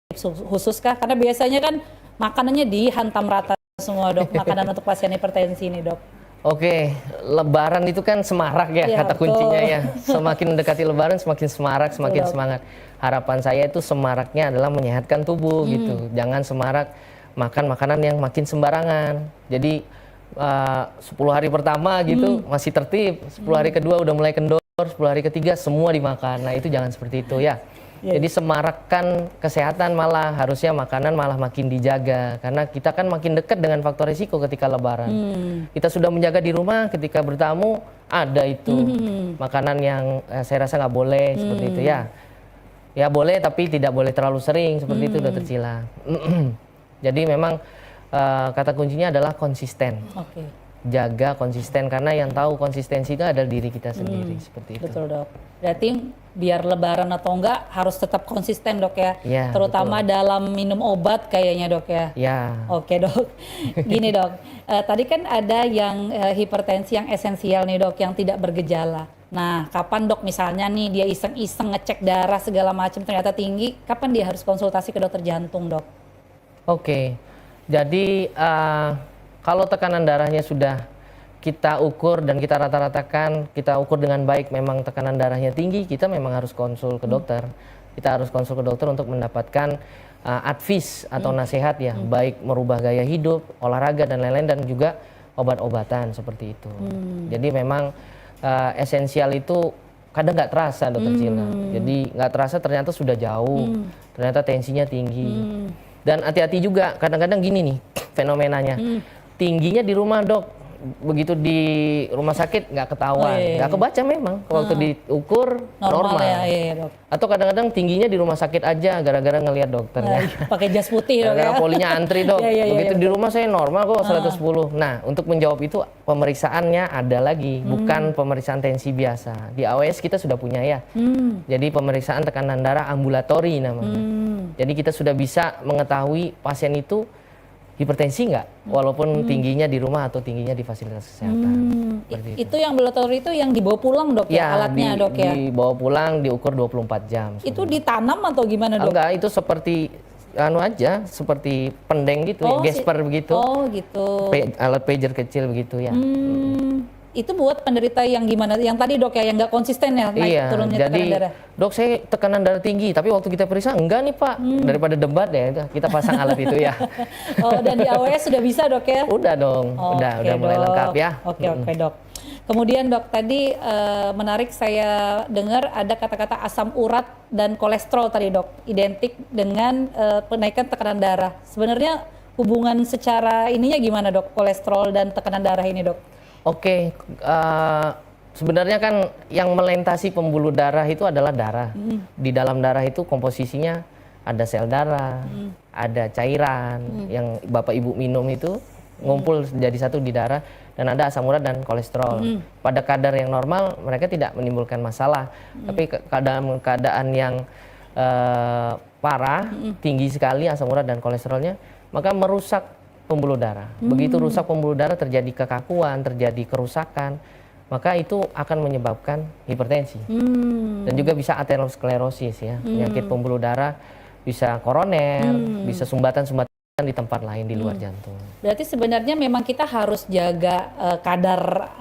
tips khusus kah? Karena biasanya kan makanannya dihantam rata semua dok, makanan untuk pasien hipertensi ini dok. Oke, lebaran itu kan semarak ya, Ya, kata betul. kuncinya ya. Semakin mendekati lebaran semakin semarak, semakin Betul. semangat. Harapan saya itu semaraknya adalah menyehatkan tubuh gitu. Jangan semarak makan makanan yang makin sembarangan. Jadi 10 hari pertama gitu masih tertib, 10 hari kedua udah mulai kendor, 10 hari ketiga semua dimakan. Nah, itu jangan seperti itu ya. Jadi semarakkan kesehatan, malah harusnya makanan malah makin dijaga, karena kita kan makin dekat dengan faktor risiko ketika lebaran. Kita sudah menjaga di rumah, ketika bertamu ada itu makanan yang saya rasa nggak boleh seperti itu ya. Ya boleh tapi tidak boleh terlalu sering seperti itu, Dokter Cila. Jadi memang kata kuncinya adalah konsisten. Oke. Jaga konsisten, karena yang tahu konsistensi itu adalah diri kita sendiri, seperti itu. Betul dok. Berarti biar lebaran atau enggak harus tetap konsisten dok ya. Ya, terutama dalam minum obat kayaknya dok ya. Ya. Oke dok. Gini dok, tadi kan ada yang hipertensi yang esensial nih dok, yang tidak bergejala. Nah, kapan dok misalnya nih dia iseng-iseng ngecek darah segala macam ternyata tinggi, kapan dia harus konsultasi ke dokter jantung dok? Oke, jadi kalau tekanan darahnya sudah kita ukur dan kita rata-ratakan, kita ukur dengan baik, memang tekanan darahnya tinggi, kita memang harus konsul ke dokter. Kita harus konsul ke dokter untuk mendapatkan advice atau nasihat ya, baik merubah gaya hidup, olahraga dan lain-lain, dan juga obat-obatan seperti itu. Jadi memang esensial itu kadang nggak terasa, Dokter Cila. Jadi nggak terasa ternyata sudah jauh, ternyata tensinya tinggi. Dan hati-hati juga, kadang-kadang gini nih fenomenanya, tingginya di rumah dok, begitu di rumah sakit nggak ketahuan, nggak kebaca memang, waktu diukur normal. Ya, dok. Atau kadang-kadang tingginya di rumah sakit aja gara-gara ngelihat dokternya. Pakai jas putih dok ya. Gara-gara polinya antri dok, begitu di rumah saya normal kok 110. Nah, untuk menjawab itu pemeriksaannya ada lagi, bukan pemeriksaan tensi biasa. Di AWS kita sudah punya ya, jadi pemeriksaan tekanan darah ambulatori namanya. Jadi kita sudah bisa mengetahui pasien itu hipertensi nggak, walaupun tingginya di rumah atau tingginya di fasilitas kesehatan. Seperti itu. Itu yang ambulatori itu yang dibawa pulang dok ya, alatnya dok ya? Dibawa pulang, diukur 24 jam. Itu ditanam atau gimana dok? Enggak, itu seperti anu aja, seperti pendeng gitu, ya, gesper begitu. Oh gitu. Alat pager kecil begitu ya. Itu buat penderita yang gimana? Yang tadi dok ya, yang nggak konsisten ya naik Iya, turunnya jadi tekanan darah. dok saya tekanan darah tinggi, tapi waktu kita periksa enggak nih pak, daripada debat ya, kita pasang alat itu ya. Oh, dan di AWS sudah bisa dok ya? Udah dong, udah mulai dok. lengkap ya. Oke dok. Kemudian dok, tadi menarik saya dengar ada kata-kata asam urat dan kolesterol tadi dok, identik dengan penaikan tekanan darah. Sebenarnya hubungan secara ininya gimana dok, kolesterol dan tekanan darah ini dok? Oke, sebenarnya kan yang melintasi pembuluh darah itu adalah darah. Di dalam darah itu komposisinya ada sel darah, ada cairan yang Bapak Ibu minum itu ngumpul jadi satu di darah, dan ada asam urat dan kolesterol. Pada kadar yang normal mereka tidak menimbulkan masalah, tapi dalam keadaan yang parah, tinggi sekali asam urat dan kolesterolnya, maka merusak pembuluh darah. Begitu rusak pembuluh darah, terjadi kekakuan, terjadi kerusakan, maka itu akan menyebabkan hipertensi. Dan juga bisa aterosklerosis ya, penyakit pembuluh darah, bisa koroner, bisa sumbatan-sumbatan di tempat lain di luar jantung. Berarti sebenarnya memang kita harus jaga kadar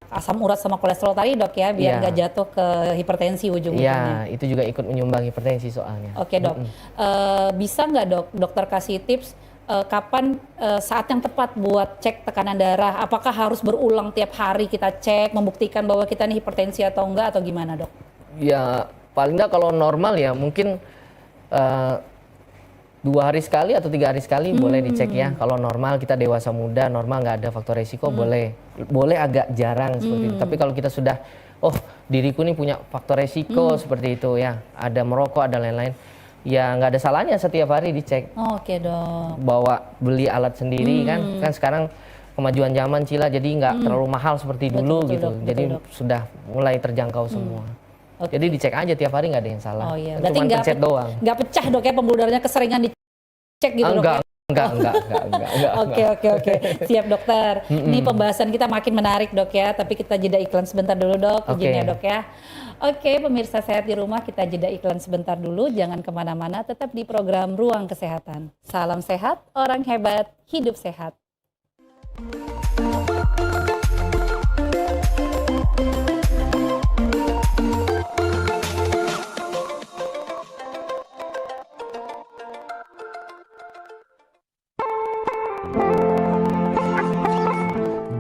asam urat sama kolesterol tadi dok ya, biar Iya. nggak jatuh ke hipertensi ujung-ujungnya. Iya, itu juga ikut menyumbang hipertensi soalnya. Oke dok, bisa nggak dok, dokter kasih tips kapan saat yang tepat buat cek tekanan darah? Apakah harus berulang tiap hari kita cek, membuktikan bahwa kita nih hipertensi atau enggak, atau gimana dok? Ya paling nggak kalau normal ya mungkin 2 hari sekali atau 3 hari sekali boleh dicek ya. Kalau normal kita dewasa muda, normal nggak ada faktor resiko boleh agak jarang seperti itu. Tapi kalau kita sudah, oh diriku nih punya faktor resiko seperti itu ya, ada merokok, ada lain-lain. Ya nggak ada salahnya setiap hari dicek. Oke dok. Bawa beli alat sendiri kan sekarang kemajuan zaman Cila jadi nggak terlalu mahal seperti dulu Betul, gitu. dok, Jadi betul, dok. sudah mulai terjangkau semua. Oke. Jadi dicek aja tiap hari nggak ada yang salah. Oh iya, Kan berarti cuma pencet doang. nggak pecah dok ya pembuluh darahnya keseringan dicek gitu dok ya? Enggak. Oke. Siap dokter. Ini pembahasan kita makin menarik dok ya, tapi kita jeda iklan sebentar dulu dok, Oke. izin ya dok ya. Oke, pemirsa sehat di rumah, kita jeda iklan sebentar dulu, jangan kemana-mana, tetap di program Ruang Kesehatan. Salam sehat, orang hebat, hidup sehat.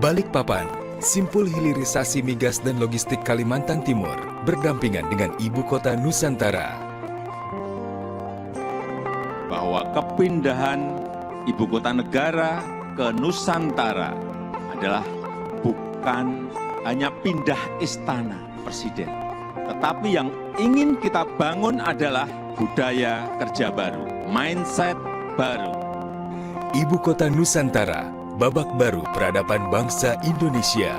Balikpapan, simpul hilirisasi migas dan logistik Kalimantan Timur, berdampingan dengan ibu kota Nusantara. Bahwa kepindahan ibu kota negara ke Nusantara adalah bukan hanya pindah istana presiden, tetapi yang ingin kita bangun adalah budaya kerja baru, mindset baru. Ibu kota Nusantara, babak baru peradaban bangsa Indonesia.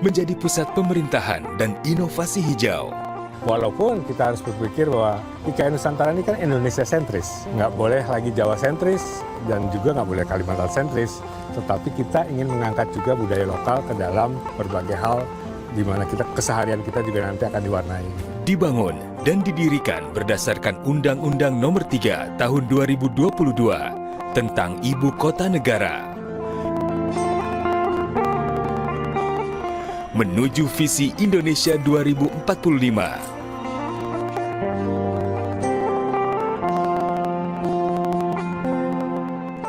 Menjadi pusat pemerintahan dan inovasi hijau. Walaupun kita harus berpikir bahwa IKN Nusantara ini kan Indonesia sentris, nggak boleh lagi Jawa sentris dan juga nggak boleh Kalimantan sentris, tetapi kita ingin mengangkat juga budaya lokal ke dalam berbagai hal di mana kita keseharian kita juga nanti akan diwarnai. Dibangun dan didirikan berdasarkan Undang-Undang Nomor 3 Tahun 2022 tentang Ibu Kota Negara. Menuju visi Indonesia 2045.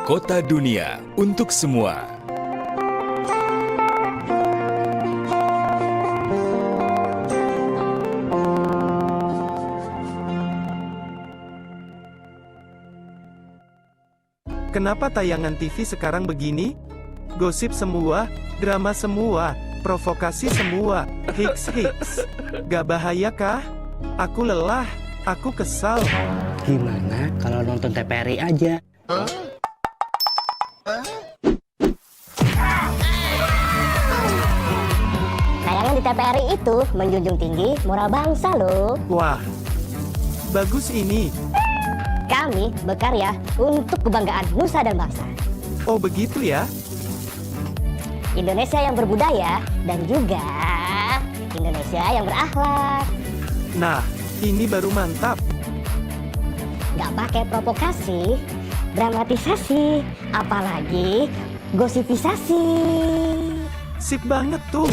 Kota dunia untuk semua. Kenapa tayangan TV sekarang begini? Gosip semua, drama semua, provokasi semua, hiks. Gak bahaya kah? Aku lelah, aku kesal. Gimana kalau nonton TVRI aja? Tayangan di TVRI itu menjunjung tinggi moral bangsa loh. Wah, bagus ini. Kami berkarya untuk kebanggaan nusa dan bangsa. Oh begitu ya? Indonesia yang berbudaya dan juga Indonesia yang berakhlak. Nah, ini baru mantap. Gak pakai provokasi, dramatisasi, apalagi gosipisasi. Sip banget tuh.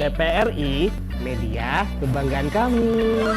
TVRI, media kebanggaan kami.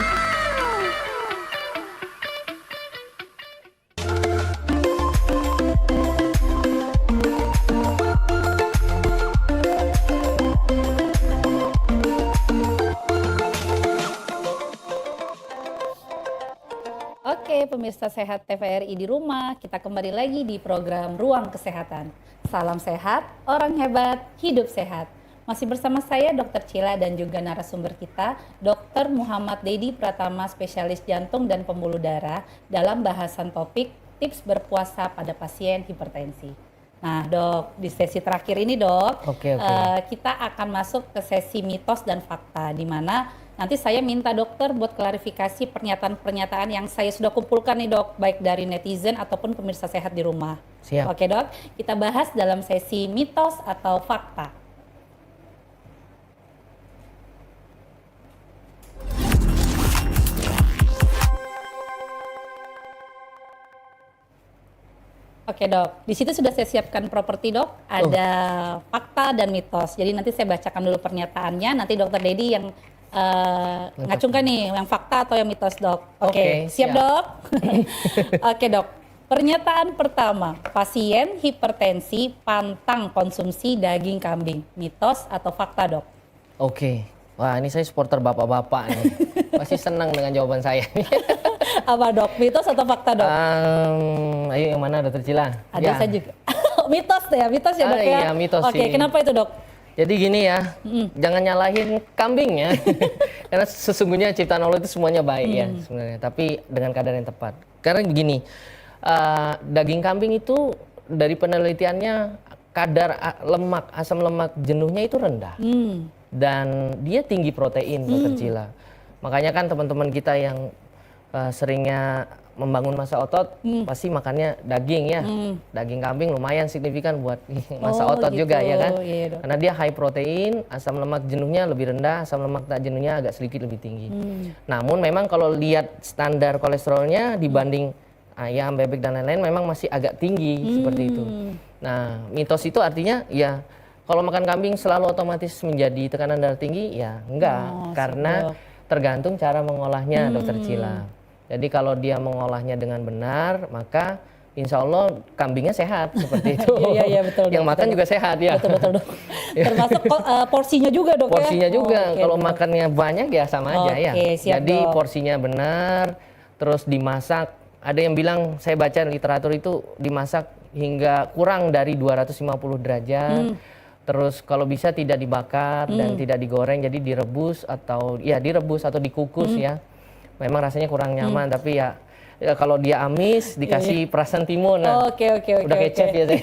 Oke, pemirsa sehat TVRI di rumah, kita kembali lagi di program Ruang Kesehatan. Salam sehat, orang hebat, hidup sehat. Masih bersama saya Dr. Cila dan juga narasumber kita, Dr. Muhammad Dedi Pratama, spesialis jantung dan pembuluh darah, dalam bahasan topik tips berpuasa pada pasien hipertensi. Nah dok, di sesi terakhir ini dok, Oke. kita akan masuk ke sesi mitos dan fakta, di mana nanti saya minta dokter buat klarifikasi pernyataan-pernyataan yang saya sudah kumpulkan nih dok, baik dari netizen ataupun pemirsa sehat di rumah. Siap. Oke dok, kita bahas dalam sesi mitos atau fakta. Oke dok, di situ sudah saya siapkan properti dok, ada fakta dan mitos. Jadi nanti saya bacakan dulu pernyataannya, nanti dokter Dedi yang ngacungkan nih, yang fakta atau yang mitos dok. Oke, siap dok? Oke dok, pernyataan pertama, pasien hipertensi pantang konsumsi daging kambing, mitos atau fakta dok? Oke, wah ini saya supporter bapak-bapak nih, pasti senang dengan jawaban saya. Apa dok, mitos atau fakta dok? Ayo yang mana dokter Cila? Ada saya juga. Mitos ya dok ya? Iya, mitos Oke, sih. kenapa itu dok? Jadi gini ya, jangan nyalahin kambing ya, karena sesungguhnya ciptaan Allah itu semuanya baik ya sebenarnya, tapi dengan kadar yang tepat. Karena begini, daging kambing itu dari penelitiannya kadar lemak, asam lemak jenuhnya itu rendah, dan dia tinggi protein dokter Cila. Makanya kan teman-teman kita yang seringnya membangun massa otot pasti makannya daging ya, daging kambing lumayan signifikan buat massa otot gitu. juga ya kan, Iya, dok. karena dia high protein, asam lemak jenuhnya lebih rendah, asam lemak tak jenuhnya agak sedikit lebih tinggi. Namun memang kalau lihat standar kolesterolnya dibanding ayam, bebek dan lain-lain memang masih agak tinggi seperti itu. Nah mitos itu artinya ya kalau makan kambing selalu otomatis menjadi tekanan darah tinggi ya enggak, karena tergantung cara mengolahnya dokter Cila. Jadi kalau dia mengolahnya dengan benar, maka insya Allah kambingnya sehat seperti itu. Iya betul. Yang makan juga sehat ya. Betul dok. Termasuk porsinya juga dok Porsinya ya? juga. Oke, Kalau dok. makannya banyak ya sama aja ya. Siap, Jadi dok. porsinya benar, terus dimasak. Ada yang bilang, saya baca literatur itu dimasak hingga kurang dari 250 derajat. Terus kalau bisa tidak dibakar dan tidak digoreng, jadi direbus atau dikukus ya. Memang rasanya kurang nyaman, tapi ya kalau dia amis dikasih perasan timun. Nah, Oke. udah kayak chef ya saya.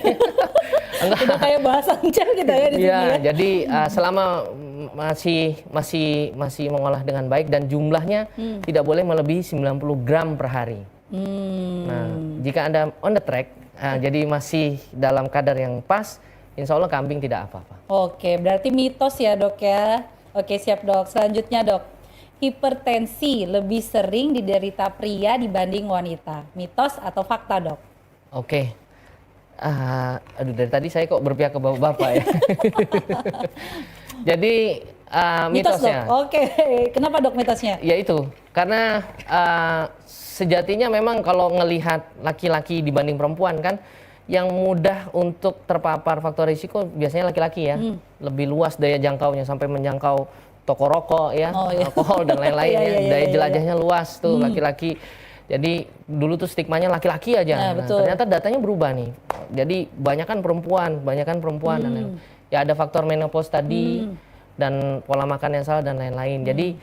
Enggak. Udah kayak bahasa chef kita ya di sini Iya, ya. jadi selama masih mengolah dengan baik dan jumlahnya tidak boleh melebihi 90 gram per hari. Nah, jika Anda on the track, jadi masih dalam kadar yang pas, insya Allah kambing tidak apa-apa. Oke, berarti mitos ya dok ya. Oke siap dok. Selanjutnya dok, hipertensi lebih sering diderita pria dibanding wanita, mitos atau fakta dok? Oke. Aduh dari tadi saya kok berpihak ke bapak-bapak ya. Jadi Mitos mitosnya. dok. Oke, kenapa dok mitosnya? Ya itu, karena sejatinya memang kalau ngelihat laki-laki dibanding perempuan kan, yang mudah untuk terpapar faktor risiko biasanya laki-laki ya. Lebih luas daya jangkaunya sampai menjangkau toko rokok ya, alkohol dan lain-lain ya. Daya jelajahnya luas tuh laki-laki. Jadi dulu tuh stigmanya laki-laki aja. Nah, ternyata datanya berubah nih. Jadi banyakan perempuan dan lain-lain. Ya ada faktor menopause tadi dan pola makan yang salah dan lain-lain. Jadi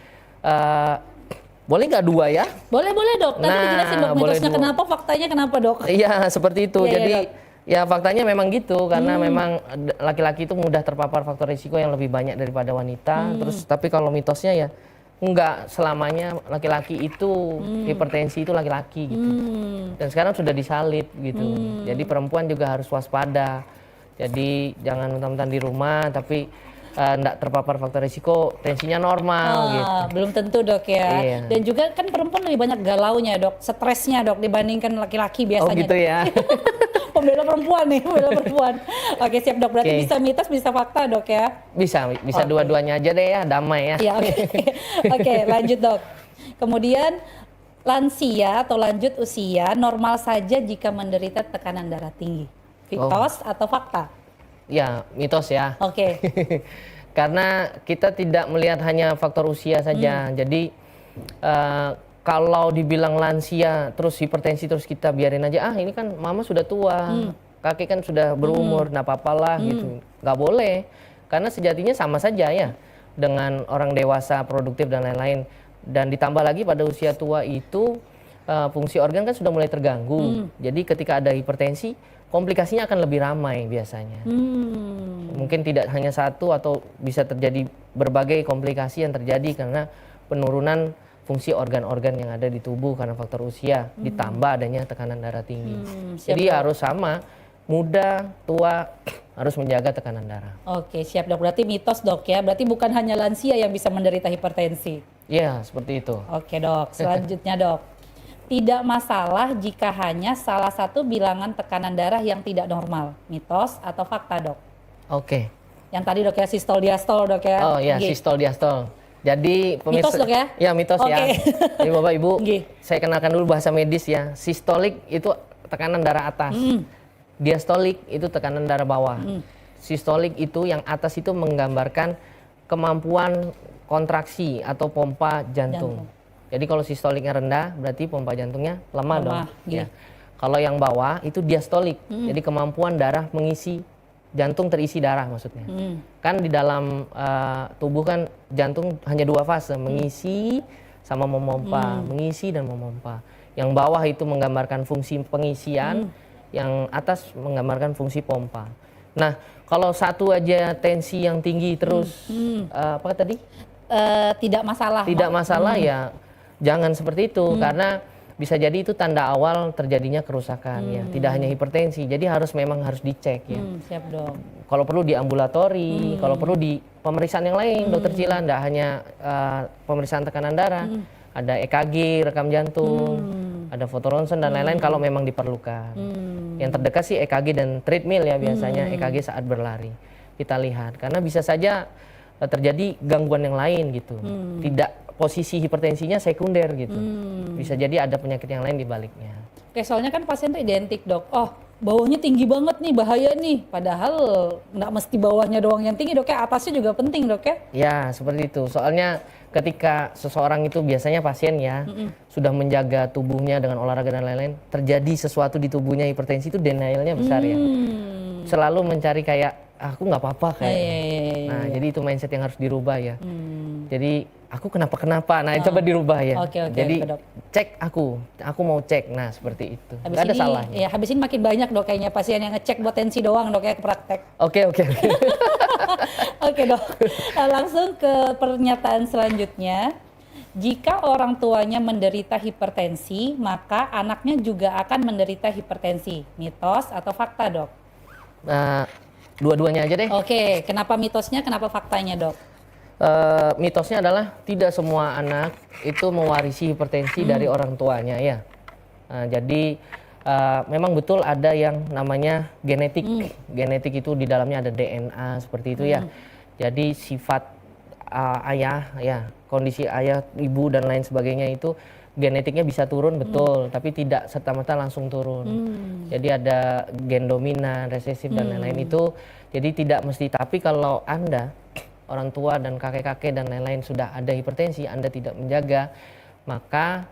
boleh nggak dua ya? Boleh dok. Nanti dijelasin dok mitosnya kenapa, faktanya kenapa dok? Iya seperti itu. Iya, Jadi dok. ya faktanya memang gitu karena memang laki-laki itu mudah terpapar faktor risiko yang lebih banyak daripada wanita. Terus tapi kalau mitosnya ya enggak selamanya laki-laki itu hipertensi itu laki-laki gitu. Dan sekarang sudah disalib gitu. Jadi perempuan juga harus waspada. Jadi jangan mentang-mentang di rumah tapi enggak terpapar faktor risiko, tensinya normal gitu. Belum tentu dok ya. Iya. Dan juga kan perempuan lebih banyak galaunya dok, stresnya dok dibandingkan laki-laki biasanya. Oh gitu ya. Pembela perempuan nih, pembela perempuan. Oke siap dok, berarti bisa mitos bisa fakta dok ya? Bisa dua-duanya aja deh ya, damai ya. Iya oke. Oke lanjut dok. Kemudian lansia atau lanjut usia normal saja jika menderita tekanan darah tinggi. Mitos atau fakta? Ya mitos ya. Oke. Karena kita tidak melihat hanya faktor usia saja. Jadi kalau dibilang lansia terus hipertensi terus kita biarin aja, ini kan mama sudah tua, kakek kan sudah berumur, nggak apa-apalah gitu. Nggak boleh, karena sejatinya sama saja ya dengan orang dewasa produktif dan lain-lain. Dan ditambah lagi pada usia tua itu fungsi organ kan sudah mulai terganggu. Jadi ketika ada hipertensi, komplikasinya akan lebih ramai biasanya. Mungkin tidak hanya satu atau bisa terjadi berbagai komplikasi yang terjadi karena penurunan fungsi organ-organ yang ada di tubuh karena faktor usia, ditambah adanya tekanan darah tinggi. Jadi harus sama, muda, tua, harus menjaga tekanan darah. Oke, siap dok. Berarti mitos dok ya, berarti bukan hanya lansia yang bisa menderita hipertensi. Iya, seperti itu. Oke dok, selanjutnya dok. Tidak masalah jika hanya salah satu bilangan tekanan darah yang tidak normal. Mitos atau fakta, Dok? Oke. Yang tadi Dok ya, sistol diastol, Dok ya. Oh ya, G. sistol diastol. Jadi Mitos, Dok ya? Ya, mitos ya. Oke. Jadi Bapak Ibu, G. saya kenalkan dulu bahasa medis ya. Sistolik itu tekanan darah atas. Diastolik itu tekanan darah bawah. Sistolik itu yang atas itu menggambarkan kemampuan kontraksi atau pompa jantung. Jadi kalau sistoliknya rendah berarti pompa jantungnya lemah dong. Ya. Kalau yang bawah itu diastolik. Jadi kemampuan darah mengisi jantung terisi darah maksudnya. Kan di dalam tubuh kan jantung hanya 2 fase, mengisi sama memompa, mengisi dan memompa. Yang bawah itu menggambarkan fungsi pengisian, yang atas menggambarkan fungsi pompa. Nah, kalau satu aja tensi yang tinggi terus apa tadi? Tidak masalah. Tidak masalah ya. Jangan seperti itu karena bisa jadi itu tanda awal terjadinya kerusakan ya. Tidak hanya hipertensi, jadi memang harus dicek ya. Siap, Dok. Kalau perlu di ambulatori, kalau perlu di pemeriksaan yang lain, Dokter Cila, tidak hanya pemeriksaan tekanan darah, ada EKG, rekam jantung, ada foto ronsen dan lain-lain kalau memang diperlukan. Yang terdekat sih EKG dan treadmill ya biasanya, EKG saat berlari. Kita lihat karena bisa saja terjadi gangguan yang lain gitu. Tidak posisi hipertensinya sekunder gitu. Bisa jadi ada penyakit yang lain di baliknya. Oke, soalnya kan pasien tuh identik, Dok. Oh, bawahnya tinggi banget nih, bahaya nih. Padahal nggak mesti bawahnya doang yang tinggi, Dok ya. Atasnya juga penting, Dok ya. Ya, seperti itu. Soalnya ketika seseorang itu biasanya pasien ya sudah menjaga tubuhnya dengan olahraga dan lain-lain, terjadi sesuatu di tubuhnya hipertensi itu denialnya besar ya. Selalu mencari kayak aku nggak apa-apa kayak. Nah, jadi itu mindset yang harus dirubah ya. Jadi aku kenapa? Nah, coba dirubah ya. Jadi Dok. cek aku mau cek. Nah, seperti itu. Habis Nggak ada ini, salahnya. ya habis ini makin banyak, Dok, kayaknya pasien yang ngecek buat tensi doang, Dok ya, ke praktek. Oke. Oke, Dok. Nah, langsung ke pernyataan selanjutnya. Jika orang tuanya menderita hipertensi, maka anaknya juga akan menderita hipertensi. Mitos atau fakta, Dok? Nah, dua-duanya aja deh. Oke, kenapa mitosnya, kenapa faktanya, Dok? Mitosnya adalah tidak semua anak itu mewarisi hipertensi dari orang tuanya ya. Jadi memang betul ada yang namanya genetik. Genetik itu di dalamnya ada DNA seperti itu ya. Jadi sifat ayah ya, kondisi ayah, ibu dan lain sebagainya itu genetiknya bisa turun betul, tapi tidak serta-merta langsung turun. Jadi ada gen dominan, resesif dan lain-lain itu. Jadi tidak mesti, tapi kalau Anda orang tua dan kakek-kakek dan lain-lain sudah ada hipertensi, Anda tidak menjaga, maka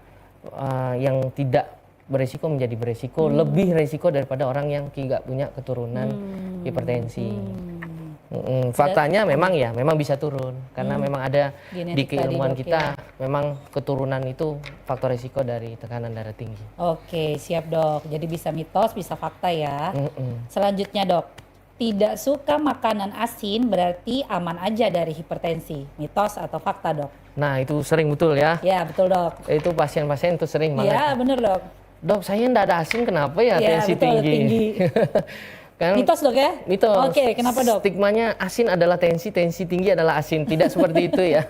yang tidak beresiko menjadi beresiko, lebih resiko daripada orang yang tidak punya keturunan hipertensi. Faktanya memang bisa turun karena memang ada Genetik di keilmuan tadi, Dok, kita memang keturunan itu faktor resiko dari tekanan darah tinggi. Oke, siap, Dok. Jadi bisa mitos, bisa fakta ya. Selanjutnya, Dok. Tidak suka makanan asin berarti aman aja dari hipertensi. Mitos atau fakta, Dok? Nah, itu sering betul ya. Ya, betul, Dok. Itu pasien-pasien itu sering banget. Ya, bener, Dok. Dok, saya enggak ada asin, kenapa ya tensi betul, tinggi? Kan, mitos, Dok ya? mitos. Oke, kenapa, Dok? Stigmanya asin adalah tensi tinggi adalah asin. Tidak seperti itu ya.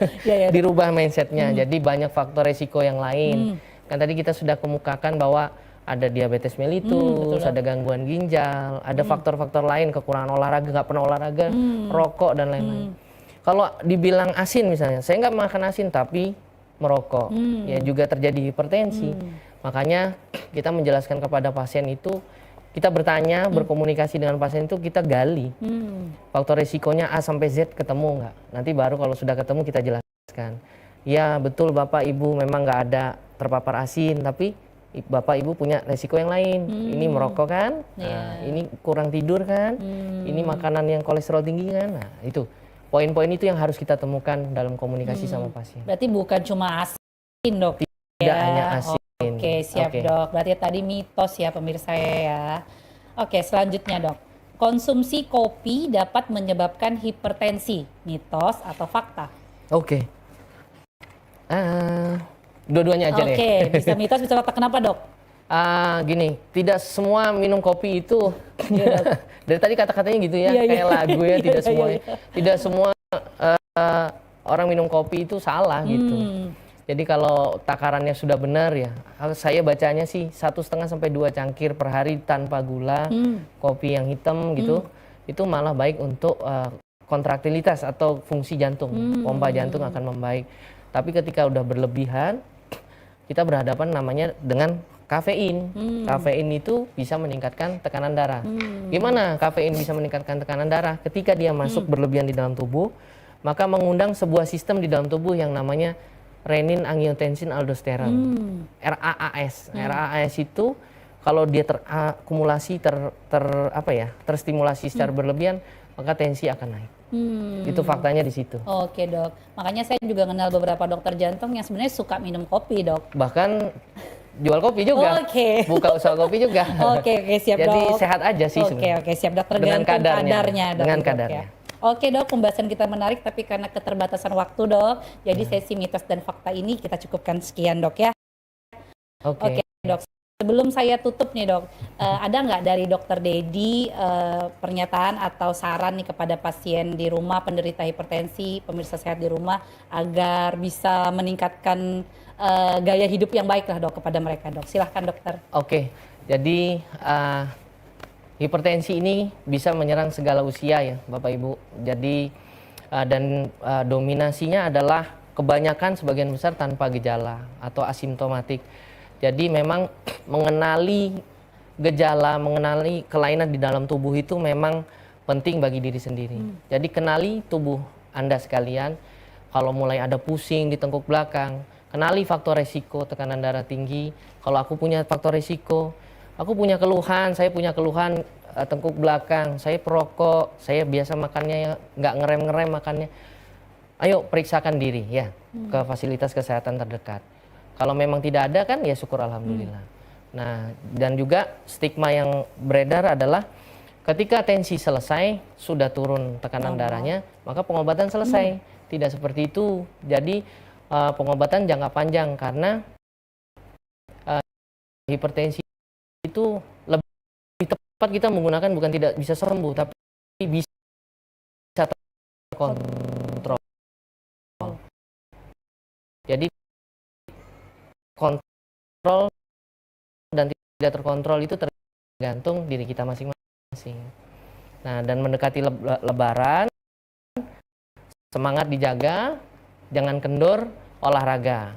Dirubah mindsetnya. Jadi banyak faktor resiko yang lain. Kan tadi kita sudah kemukakan bahwa ada diabetes mellitus, ada gangguan ginjal, ada faktor-faktor lain, kekurangan olahraga, nggak pernah olahraga, rokok dan lain-lain. Kalau dibilang asin misalnya, saya nggak makan asin tapi merokok, ya juga terjadi hipertensi. Makanya kita menjelaskan kepada pasien itu, kita bertanya, berkomunikasi dengan pasien itu, kita gali faktor risikonya A sampai Z ketemu nggak. Nanti baru kalau sudah ketemu kita jelaskan. Ya betul Bapak Ibu memang nggak ada terpapar asin, tapi Bapak Ibu punya resiko yang lain. Ini merokok kan, ini kurang tidur kan, ini makanan yang kolesterol tinggi kan. Nah itu poin-poin itu yang harus kita temukan dalam komunikasi sama pasien. Berarti bukan cuma asin, Dok? Tidak hanya asin. Oke, siap, Dok. Berarti tadi mitos ya pemirsa ya. Oke, selanjutnya, Dok. Konsumsi kopi dapat menyebabkan hipertensi. Mitos atau fakta? Oke. Dua-duanya aja deh. Oke, bisa mitos, bisa fakta. Kenapa, Dok? Gini, tidak semua minum kopi itu dari tadi kata-katanya gitu ya, kayak lagu ya, tidak semua orang minum kopi itu salah gitu. Jadi kalau takarannya sudah benar ya, saya bacanya sih 1,5 sampai 2 cangkir per hari tanpa gula, kopi yang hitam gitu, itu malah baik untuk kontraktilitas atau fungsi jantung, pompa jantung akan membaik. Tapi ketika udah berlebihan, kita berhadapan namanya dengan kafein. Kafein itu bisa meningkatkan tekanan darah. Gimana kafein bisa meningkatkan tekanan darah? Ketika dia masuk berlebihan di dalam tubuh, maka mengundang sebuah sistem di dalam tubuh yang namanya renin angiotensin aldosteron, RAAS. RAAS itu kalau dia terakumulasi, terstimulasi secara berlebihan, maka tensi akan naik. Itu faktanya di situ. Oke dok, makanya saya juga kenal beberapa dokter jantung yang sebenarnya suka minum kopi dok. Bahkan jual kopi juga, buka usaha kopi juga. Oke, siap dok. Jadi sehat aja sih sebenarnya. Oke, siap dok. Tergantung kadarnya dok. Dengan kadarnya. Oke dok, pembahasan kita menarik tapi karena keterbatasan waktu dok, jadi sesi mitos dan fakta ini kita cukupkan sekian dok ya. Oke dok. Sebelum saya tutup nih dok, ada nggak dari dokter Dedi pernyataan atau saran nih kepada pasien di rumah penderita hipertensi, pemirsa sehat di rumah agar bisa meningkatkan gaya hidup yang baik lah dok kepada mereka dok. Silahkan dokter. Oke, jadi hipertensi ini bisa menyerang segala usia ya Bapak Ibu. Jadi dan dominasinya adalah kebanyakan sebagian besar tanpa gejala atau asimptomatik. Jadi memang mengenali gejala, mengenali kelainan di dalam tubuh itu memang penting bagi diri sendiri. Jadi kenali tubuh Anda sekalian, kalau mulai ada pusing di tengkuk belakang, kenali faktor resiko tekanan darah tinggi. Kalau aku punya faktor resiko, aku punya keluhan, saya punya keluhan tengkuk belakang, saya perokok, saya biasa makannya nggak ngerem-ngerem makannya. Ayo periksakan diri ya ke fasilitas kesehatan terdekat. Kalau memang tidak ada kan ya syukur alhamdulillah. Nah, dan juga stigma yang beredar adalah ketika tensi selesai, sudah turun tekanan darahnya, maka pengobatan selesai. Tidak seperti itu. Jadi pengobatan jangka panjang karena hipertensi itu lebih tepat kita menggunakan bukan tidak bisa sembuh, tapi bisa terkontrol. Jadi kontrol dan tidak terkontrol itu tergantung diri kita masing-masing. Nah, dan mendekati lebaran, semangat dijaga, jangan kendor, olahraga.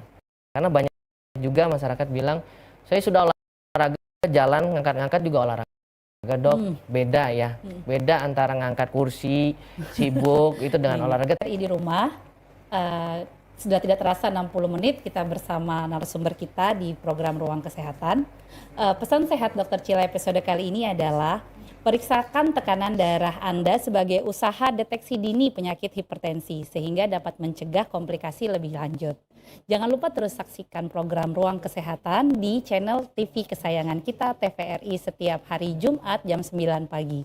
Karena banyak juga masyarakat bilang, saya sudah olahraga, jalan, ngangkat-ngangkat juga olahraga. Dok, beda ya. Beda antara ngangkat kursi, sibuk, itu dengan olahraga. Di rumah, sudah tidak terasa 60 menit kita bersama narasumber kita di program Ruang Kesehatan. Pesan sehat Dr. Cila episode kali ini adalah periksakan tekanan darah Anda sebagai usaha deteksi dini penyakit hipertensi sehingga dapat mencegah komplikasi lebih lanjut. Jangan lupa terus saksikan program Ruang Kesehatan di channel TV kesayangan kita TVRI setiap hari Jumat jam 9 pagi.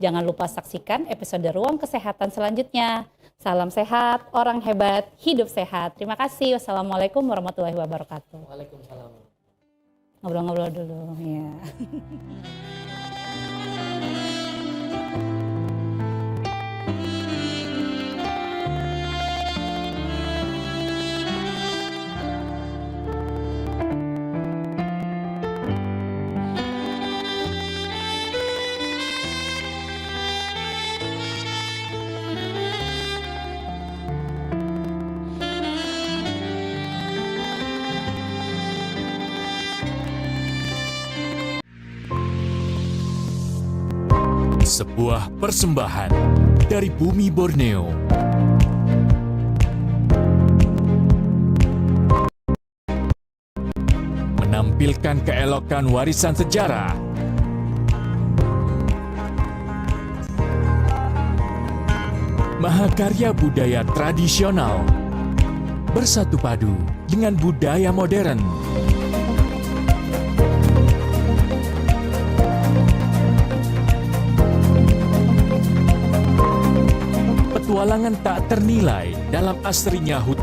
Jangan lupa saksikan episode Ruang Kesehatan selanjutnya. Salam sehat, orang hebat, hidup sehat. Terima kasih. Wassalamualaikum warahmatullahi wabarakatuh. Waalaikumsalam. Ngobrol-ngobrol dulu. Ya. Sebuah persembahan dari bumi Borneo. Menampilkan keelokan warisan sejarah. Mahakarya budaya tradisional. Bersatu padu dengan budaya modern. Petualangan tak ternilai dalam asrinya hutan.